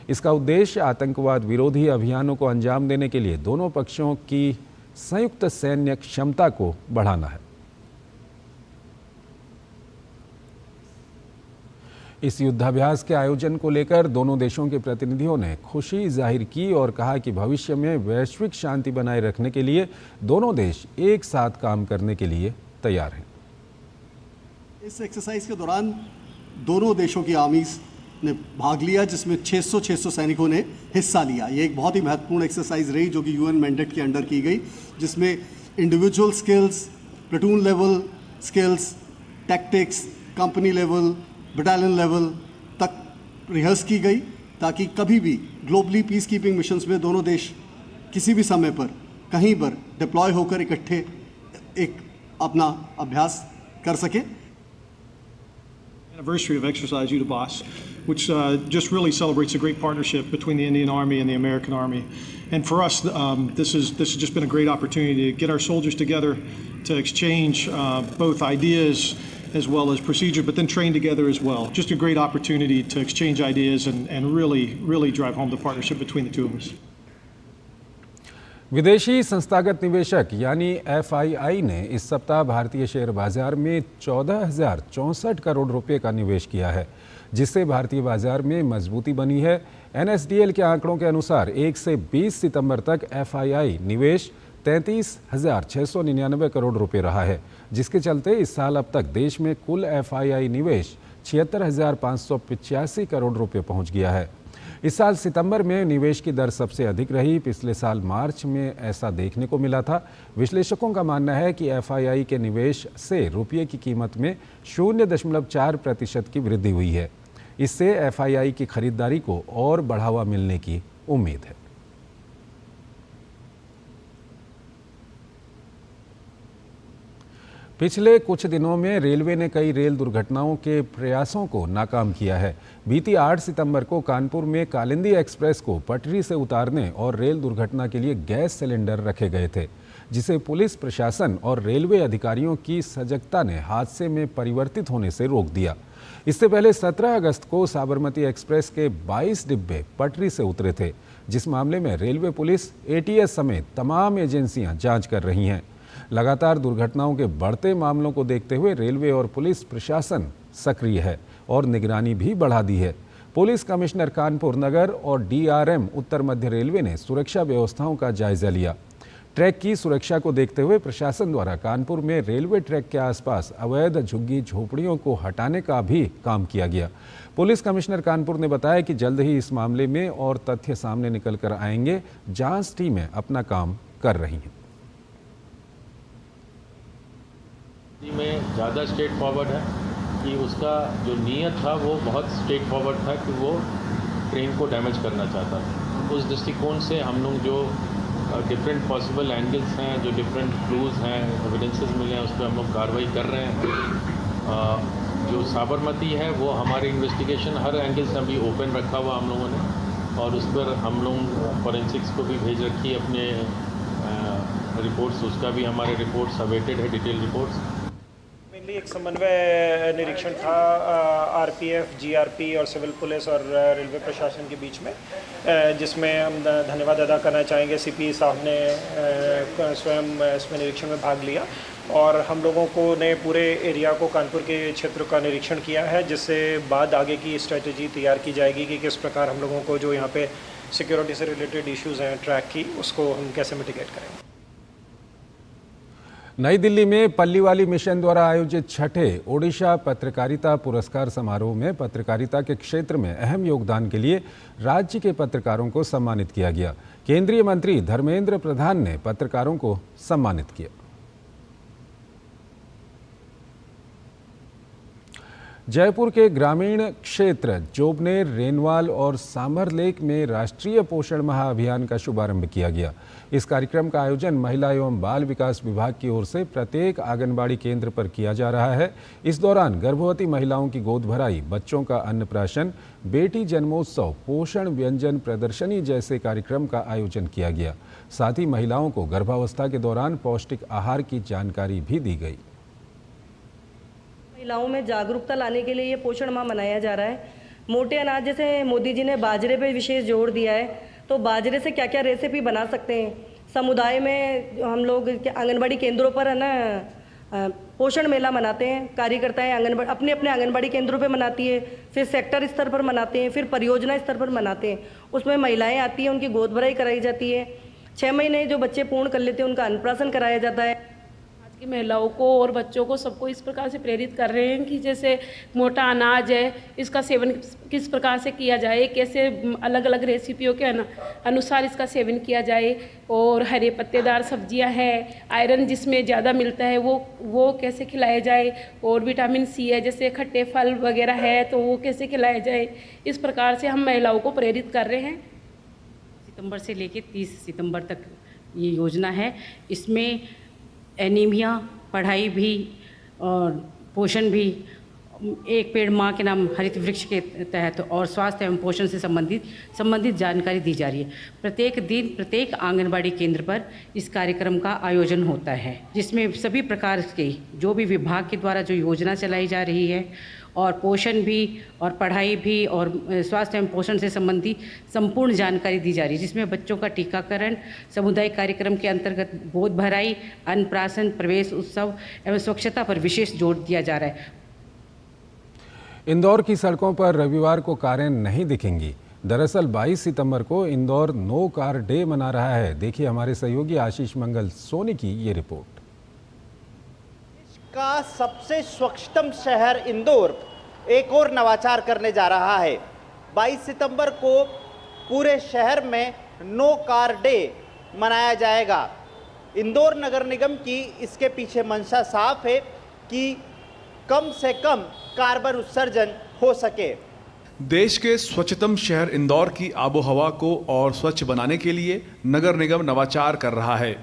इसका उद्देश्य आतंकवाद विरोधी अभियानों को अंजाम देने के लिए दोनों पक्षों की संयुक्त सैन्य क्षमता को बढ़ाना है। इस युद्धाभ्यास के आयोजन को लेकर दोनों देशों के प्रतिनिधियों ने खुशी जाहिर की और कहा कि भविष्य में वैश्विक शांति बनाए रखने के लिए दोनों देश एक साथ काम करने के लिए तैयार हैं। इस एक्सरसाइज के दौरान दोनों देशों की आर्मीज ने भाग लिया, जिसमें 600 सैनिकों ने हिस्सा लिया। ये एक बहुत ही महत्वपूर्ण एक्सरसाइज रही जो कि UN मैंडेट के अंडर की गई, जिसमें individual skills, platoon level skills, tactics, company level, battalion level तक रिहर्स की गई, ताकि कभी भी ग्लोबली पीस कीपिंग मिशंस में दोनों देश किसी भी समय पर कहीं पर डिप्लॉय होकर इकट्ठे एक अपना अभ्यास कर सके। Anniversary of Exercise Uttabas, which just really celebrates a great partnership between the Indian Army and the American Army. And for us, this has just been a great opportunity to get our soldiers together to exchange both ideas as well as procedure, but then train together as well. Just a great opportunity to exchange ideas and really drive home the partnership between the two of us. विदेशी संस्थागत निवेशक यानी FII ने इस सप्ताह भारतीय share बाजार में 14,064 करोड़ रुपए का निवेश किया है, जिससे भारतीय बाजार में मजबूती बनी है। NSDL के आंकड़ों के अनुसार 1 से 20 सितंबर तक FII निवेश 33,699 करोड़ रुपए रहा है, जिसके चलते इस साल अब तक देश में कुल FII निवेश 76,585 करोड़ रुपए पहुंच गया है। इस साल सितंबर में निवेश की दर सबसे अधिक रही। पिछले साल मार्च में ऐसा देखने को मिला था। विश्लेषकों का मानना है कि FII के निवेश से रुपये की कीमत में 0.4% की वृद्धि हुई है। इससे FII की खरीदारी को और बढ़ावा मिलने की उम्मीद है। पिछले कुछ दिनों में रेलवे ने कई रेल दुर्घटनाओं के प्रयासों को नाकाम किया है। बीती 8 सितंबर को कानपुर में कालिंदी एक्सप्रेस को पटरी से उतारने और रेल दुर्घटना के लिए गैस सिलेंडर रखे गए थे, जिसे पुलिस प्रशासन और रेलवे अधिकारियों की सजगता ने हादसे में परिवर्तित होने से रोक दिया। इससे पहले 17 अगस्त को साबरमती एक्सप्रेस के 22 डिब्बे पटरी से उतरे थे, जिस मामले में रेलवे पुलिस, ATS समेत तमाम एजेंसियां जांच कर रही हैं। लगातार दुर्घटनाओं के बढ़ते मामलों को देखते हुए रेलवे और पुलिस प्रशासन सक्रिय है और निगरानी भी बढ़ा दी है। पुलिस कमिश्नर कानपुर नगर और DRM उत्तर मध्य रेलवे ने सुरक्षा व्यवस्थाओं का जायजा लिया। ट्रैक की सुरक्षा को देखते हुए प्रशासन द्वारा कानपुर में रेलवे ट्रैक के आसपास अवैध झुग्गी झोपड़ियों को हटाने का भी काम किया गया। पुलिस कमिश्नर कानपुर ने बताया कि जल्द ही इस मामले में और तथ्य सामने निकल कर आएंगे। जांच टीमें अपना काम कर रही हैं। में ज़्यादा स्ट्रेट फॉरवर्ड है कि उसका जो नीयत था वो बहुत स्ट्रेट फॉरवर्ड था कि वो ट्रेन को डैमेज करना चाहता था। उस दृष्टिकोण से हम लोग जो डिफरेंट पॉसिबल एंगल्स हैं, जो डिफरेंट क्लूज़ हैं, एविडेंसेस मिले हैं, उस पर हम लोग कार्रवाई कर रहे हैं। जो साबरमती है वो हमारी इन्वेस्टिगेशन हर एंगल से अभी ओपन रखा हुआ हम लोगों ने, और उस पर हम लोग फॉरेंसिक्स को भी भेज रखी है अपने रिपोर्ट्स। उसका भी हमारे रिपोर्ट्स अवेटेड है, डिटेल रिपोर्ट्स। एक समन्वय निरीक्षण था RPF, GRP और सिविल पुलिस और रेलवे प्रशासन के बीच में, जिसमें हम धन्यवाद अदा करना चाहेंगे। CP साहब ने स्वयं इसमें निरीक्षण में भाग लिया और हम लोगों को ने पूरे एरिया को, कानपुर के क्षेत्र का निरीक्षण किया है, जिससे बाद आगे की स्ट्रेटजी तैयार की जाएगी कि किस प्रकार हम लोगों को जो यहाँ पे सिक्योरिटी से रिलेटेड इश्यूज़ हैं ट्रैक की, उसको हम कैसे मिटिगेट करेंगे। नई दिल्ली में पल्लीवाली मिशन द्वारा आयोजित छठे ओडिशा पत्रकारिता पुरस्कार समारोह में पत्रकारिता के क्षेत्र में अहम योगदान के लिए राज्य के पत्रकारों को सम्मानित किया गया। केंद्रीय मंत्री धर्मेंद्र प्रधान ने पत्रकारों को सम्मानित किया। जयपुर के ग्रामीण क्षेत्र जोबनेर, रेनवाल और सांभर लेक में राष्ट्रीय पोषण माह अभियान का शुभारंभ किया गया। इस कार्यक्रम का आयोजन महिला एवं बाल विकास विभाग की ओर से प्रत्येक आंगनबाड़ी केंद्र पर किया जा रहा है। इस दौरान गर्भवती महिलाओं की गोद भराई, बच्चों का अन्नप्राशन, बेटी जन्मोत्सव, पोषण व्यंजन प्रदर्शनी जैसे कार्यक्रम का आयोजन किया गया। साथ ही महिलाओं को गर्भावस्था के दौरान पौष्टिक आहार की जानकारी भी दी गई। महिलाओं में जागरूकता लाने के लिए ये पोषण माह मनाया जा रहा है। मोटे अनाज जैसे मोदी जी ने बाजरे पे विशेष जोर दिया है, तो बाजरे से क्या क्या रेसिपी बना सकते हैं। समुदाय में हम लोग आंगनबाड़ी केंद्रों पर है ना पोषण मेला मनाते हैं। कार्यकर्ताएं आंगनबाड़ी अपने अपने आंगनबाड़ी केंद्रों पे मनाती है, फिर सेक्टर स्तर पर मनाते हैं, फिर परियोजना स्तर पर मनाते हैं। उसमें महिलाएं आती हैं, उनकी गोद भराई कराई जाती है। 6 महीने जो बच्चे पूर्ण कर लेते हैं उनका अन्नप्राशन कराया जाता है। की महिलाओं को और बच्चों को सबको इस प्रकार से प्रेरित कर रहे हैं कि जैसे मोटा अनाज है, इसका सेवन किस प्रकार से किया जाए, कैसे अलग अलग रेसिपियों के अनुसार इसका सेवन किया जाए, और हरे पत्तेदार सब्जियां हैं, आयरन जिसमें ज़्यादा मिलता है वो कैसे खिलाया जाए, और विटामिन C है जैसे खट्टे फल वगैरह है तो वो कैसे खिलाया जाए। इस प्रकार से हम महिलाओं को प्रेरित कर रहे हैं। सितंबर से लेकर 30 सितंबर तक ये योजना है। इसमें एनीमिया, पढ़ाई भी और पोषण भी, एक पेड़ माँ के नाम हरित वृक्ष के तहत और स्वास्थ्य एवं पोषण से संबंधित जानकारी दी जा रही है। प्रत्येक दिन प्रत्येक आंगनबाड़ी केंद्र पर इस कार्यक्रम का आयोजन होता है, जिसमें सभी प्रकार के जो भी विभाग के द्वारा जो योजना चलाई जा रही है और पोषण भी और पढ़ाई भी और स्वास्थ्य एवं पोषण से संबंधित संपूर्ण जानकारी दी जा रही है, जिसमें बच्चों का टीकाकरण, सामुदायिक कार्यक्रम के अंतर्गत गोद भराई, अन्नप्राशन, प्रवेश उत्सव एवं स्वच्छता पर विशेष जोर दिया जा रहा है। इंदौर की सड़कों पर रविवार को कारें नहीं दिखेंगी। दरअसल 22 सितंबर को इंदौर नो कार डे मना रहा है। देखिए हमारे सहयोगी आशीष मंगल सोनी की ये रिपोर्ट। का सबसे स्वच्छतम शहर इंदौर एक और नवाचार करने जा रहा है। 22 सितंबर को पूरे शहर में नो कार डे मनाया जाएगा। इंदौर नगर निगम की इसके पीछे मंशा साफ है कि कम से कम कार्बन उत्सर्जन हो सके। देश के स्वच्छतम शहर इंदौर की आबोहवा को और स्वच्छ बनाने के लिए नगर निगम नवाचार कर रहा है।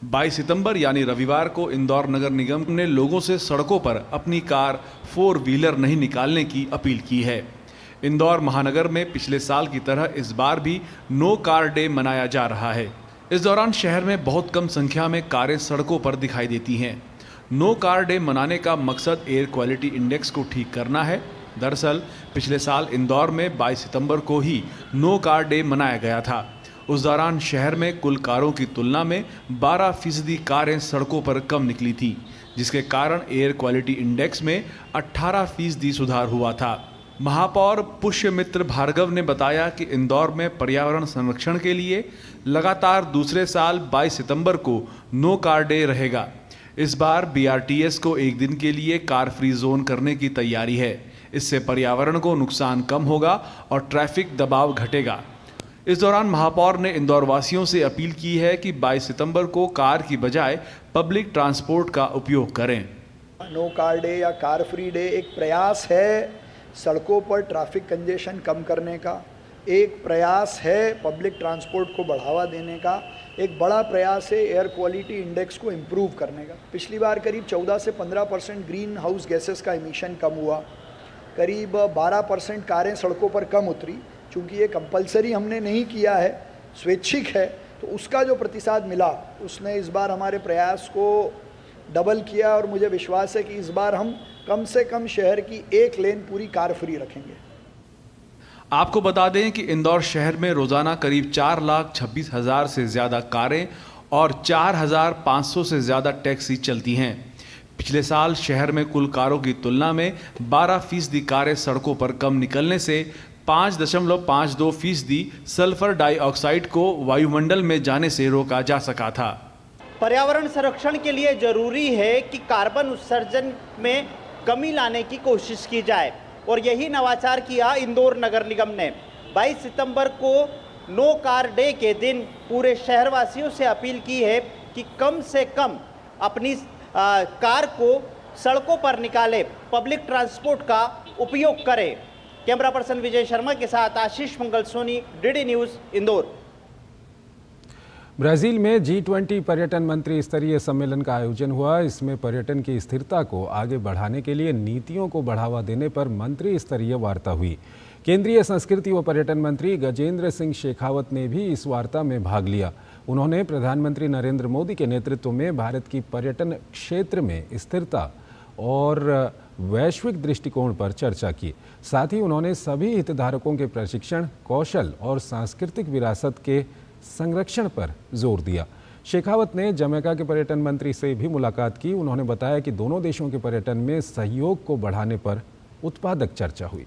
22 सितंबर यानी रविवार को इंदौर नगर निगम ने लोगों से सड़कों पर अपनी कार 4 व्हीलर नहीं निकालने की अपील की है। इंदौर महानगर में पिछले साल की तरह इस बार भी नो कार डे मनाया जा रहा है। इस दौरान शहर में बहुत कम संख्या में कारें सड़कों पर दिखाई देती हैं। नो कार डे मनाने का मकसद एयर क्वालिटी इंडेक्स को ठीक करना है। दरअसल पिछले साल इंदौर में 22 सितंबर को ही नो कार डे मनाया गया था। उस दौरान शहर में कुल कारों की तुलना में 12% कारें सड़कों पर कम निकली थी, जिसके कारण एयर क्वालिटी इंडेक्स में 18% सुधार हुआ था। महापौर पुष्यमित्र भार्गव ने बताया कि इंदौर में पर्यावरण संरक्षण के लिए लगातार दूसरे साल 22 सितंबर को नो कार डे रहेगा। इस बार BRTS को एक दिन के लिए कार फ्री जोन करने की तैयारी है। इससे पर्यावरण को नुकसान कम होगा और ट्रैफिक दबाव घटेगा। इस दौरान महापौर ने इंदौर वासियों से अपील की है कि 22 सितंबर को कार की बजाय पब्लिक ट्रांसपोर्ट का उपयोग करें। नो कार डे या कार फ्री डे एक प्रयास है सड़कों पर ट्रैफिक कंजेशन कम करने का, एक प्रयास है पब्लिक ट्रांसपोर्ट को बढ़ावा देने का, एक बड़ा प्रयास है एयर क्वालिटी इंडेक्स को इम्प्रूव करने का। पिछली बार करीब 14 से 15% ग्रीन हाउस गैसेस का एमिशन कम हुआ, करीब 12% कारें सड़कों पर कम उतरी। चूँकि ये कंपलसरी हमने नहीं किया है, स्वैच्छिक है, तो उसका जो प्रतिसाद मिला उसने इस बार हमारे प्रयास को डबल किया और मुझे विश्वास है कि इस बार हम कम से कम शहर की एक लेन पूरी कार फ्री रखेंगे। आपको बता दें कि इंदौर शहर में रोजाना करीब 4,26,000 से ज़्यादा कारें और 4,500 से ज़्यादा टैक्सी चलती हैं। पिछले साल शहर में कुल कारों की तुलना में 12% कारें सड़कों पर कम निकलने से 5.52% सल्फर डाइऑक्साइड को वायुमंडल में जाने से रोका जा सका था। पर्यावरण संरक्षण के लिए जरूरी है कि कार्बन उत्सर्जन में कमी लाने की कोशिश की जाए और यही नवाचार किया इंदौर नगर निगम ने। 22 सितंबर को नो कार डे के दिन पूरे शहरवासियों से अपील की है कि कम से कम अपनी कार को सड़कों पर निकाले, पब्लिक ट्रांसपोर्ट का उपयोग करें। कैमरा पर्सन विजय शर्मा के साथ Ashish Mangal Soni, DD news, Indore. Brazil में G20 पर्यटन मंत्री स्तरीय सम्मेलन का आयोजन हुआ। इसमें पर्यटन की स्थिरता को आगे बढ़ाने के लिए नीतियों को बढ़ावा देने पर मंत्री स्तरीय वार्ता हुई। केंद्रीय संस्कृति व पर्यटन मंत्री गजेंद्र सिंह शेखावत ने भी इस वार्ता में भाग लिया। उन्होंने प्रधानमंत्री नरेंद्र मोदी के नेतृत्व में भारत की पर्यटन क्षेत्र में स्थिरता और वैश्विक दृष्टिकोण पर चर्चा की। साथ ही उन्होंने सभी हितधारकों के प्रशिक्षण, कौशल और सांस्कृतिक विरासत के संरक्षण पर जोर दिया। शेखावत ने जमैका के पर्यटन मंत्री से भी मुलाकात की। उन्होंने बताया कि दोनों देशों के पर्यटन में सहयोग को बढ़ाने पर उत्पादक चर्चा हुई।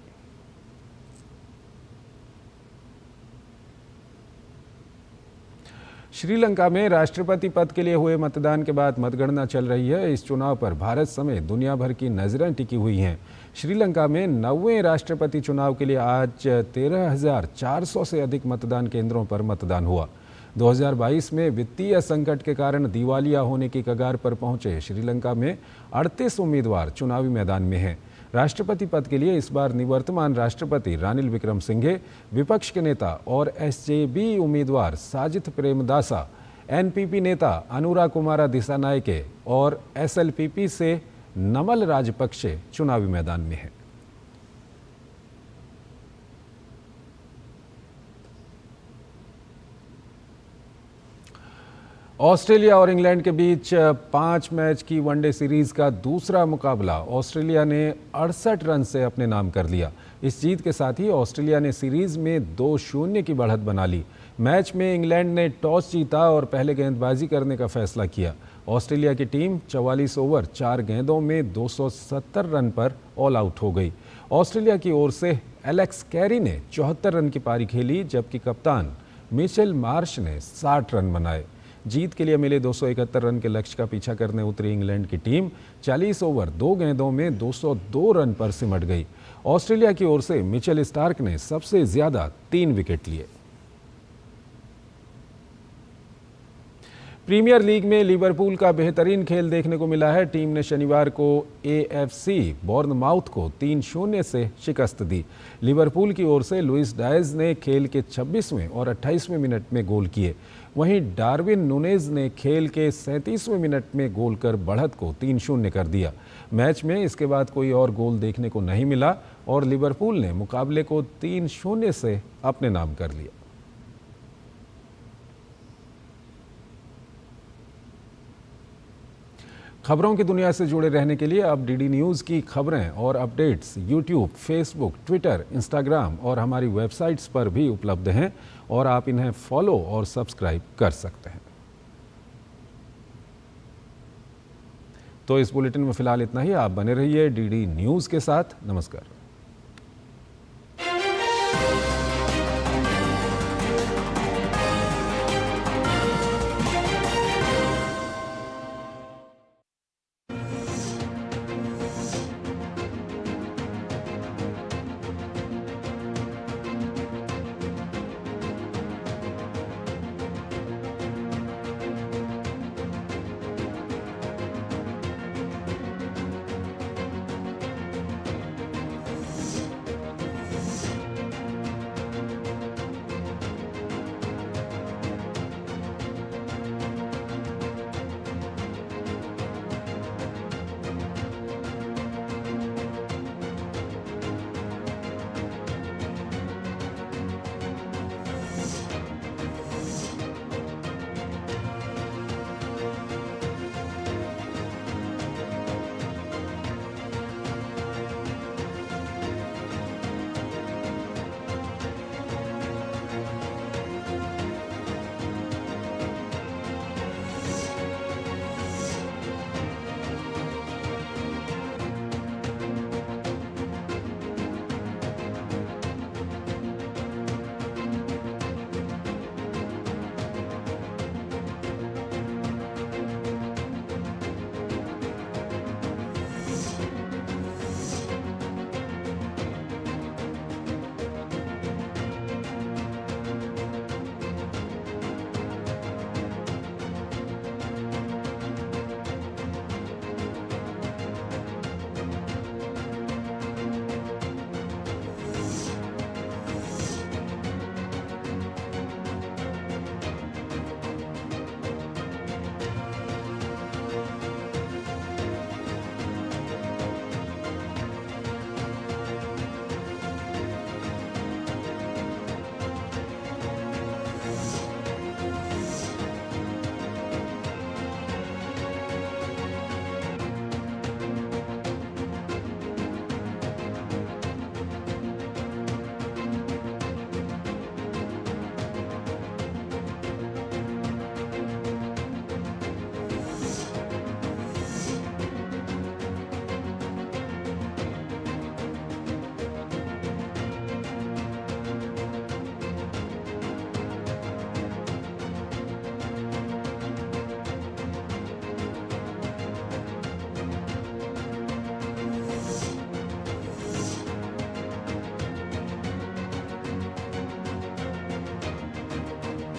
श्रीलंका में राष्ट्रपति पद के लिए हुए मतदान के बाद मतगणना चल रही है। इस चुनाव पर भारत समेत दुनिया भर की नज़रें टिकी हुई हैं। श्रीलंका में 90वें राष्ट्रपति चुनाव के लिए आज 13,400 से अधिक मतदान केंद्रों पर मतदान हुआ। 2022 में वित्तीय संकट के कारण दिवालिया होने की कगार पर पहुंचे श्रीलंका में 38 उम्मीदवार चुनावी मैदान में हैं। राष्ट्रपति पद के लिए इस बार निवर्तमान राष्ट्रपति रानिल विक्रमसिंघे, विपक्ष के नेता और SJB उम्मीदवार साजिथ प्रेमदासा, NPP नेता अनुरा कुमारा दिसानायके और SLPP से नमल राजपक्षे चुनावी मैदान में हैं। ऑस्ट्रेलिया और इंग्लैंड के बीच 5 मैच की वनडे सीरीज का दूसरा मुकाबला ऑस्ट्रेलिया ने 68 रन से अपने नाम कर लिया। इस जीत के साथ ही ऑस्ट्रेलिया ने सीरीज में 2-0 की बढ़त बना ली। मैच में इंग्लैंड ने टॉस जीता और पहले गेंदबाजी करने का फैसला किया। ऑस्ट्रेलिया की टीम 44 ओवर 4 गेंदों में 270 रन पर ऑल आउट हो गई। ऑस्ट्रेलिया की ओर से एलेक्स कैरी ने 74 रन की पारी खेली, जबकि कप्तान मिचेल मार्श ने 60 रन बनाए। जीत के लिए मिले 271 रन के लक्ष्य का पीछा करने उतरी इंग्लैंड की टीम 40 ओवर 2 गेंदों में 202 रन पर सिमट गई। ऑस्ट्रेलिया की ओर से मिचेल स्टार्क ने सबसे ज्यादा 3 विकेट लिए। प्रीमियर लीग में लिवरपूल का बेहतरीन खेल देखने को मिला है। टीम ने शनिवार को AFC बॉर्नमाउथ को 3-0 से शिकस्त दी। लिवरपूल की ओर से लुइस डायज ने खेल के 26वें और 28वें मिनट में गोल किए। वहीं डार्विन नुनेज ने खेल के 37वें मिनट में गोल कर बढ़त को 3-0 कर दिया। मैच में इसके बाद कोई और गोल देखने को नहीं मिला और लिवरपूल ने मुकाबले को 3-0 से अपने नाम कर लिया। खबरों की दुनिया से जुड़े रहने के लिए अब डीडी न्यूज़ की खबरें और updates YouTube, Facebook, Twitter, Instagram और हमारी वेबसाइट्स पर भी उपलब्ध हैं और आप इन्हें फॉलो और सब्सक्राइब कर सकते हैं। तो इस बुलेटिन में फिलहाल इतना ही। आप बने रहिए डीडी न्यूज़ के साथ। नमस्कार।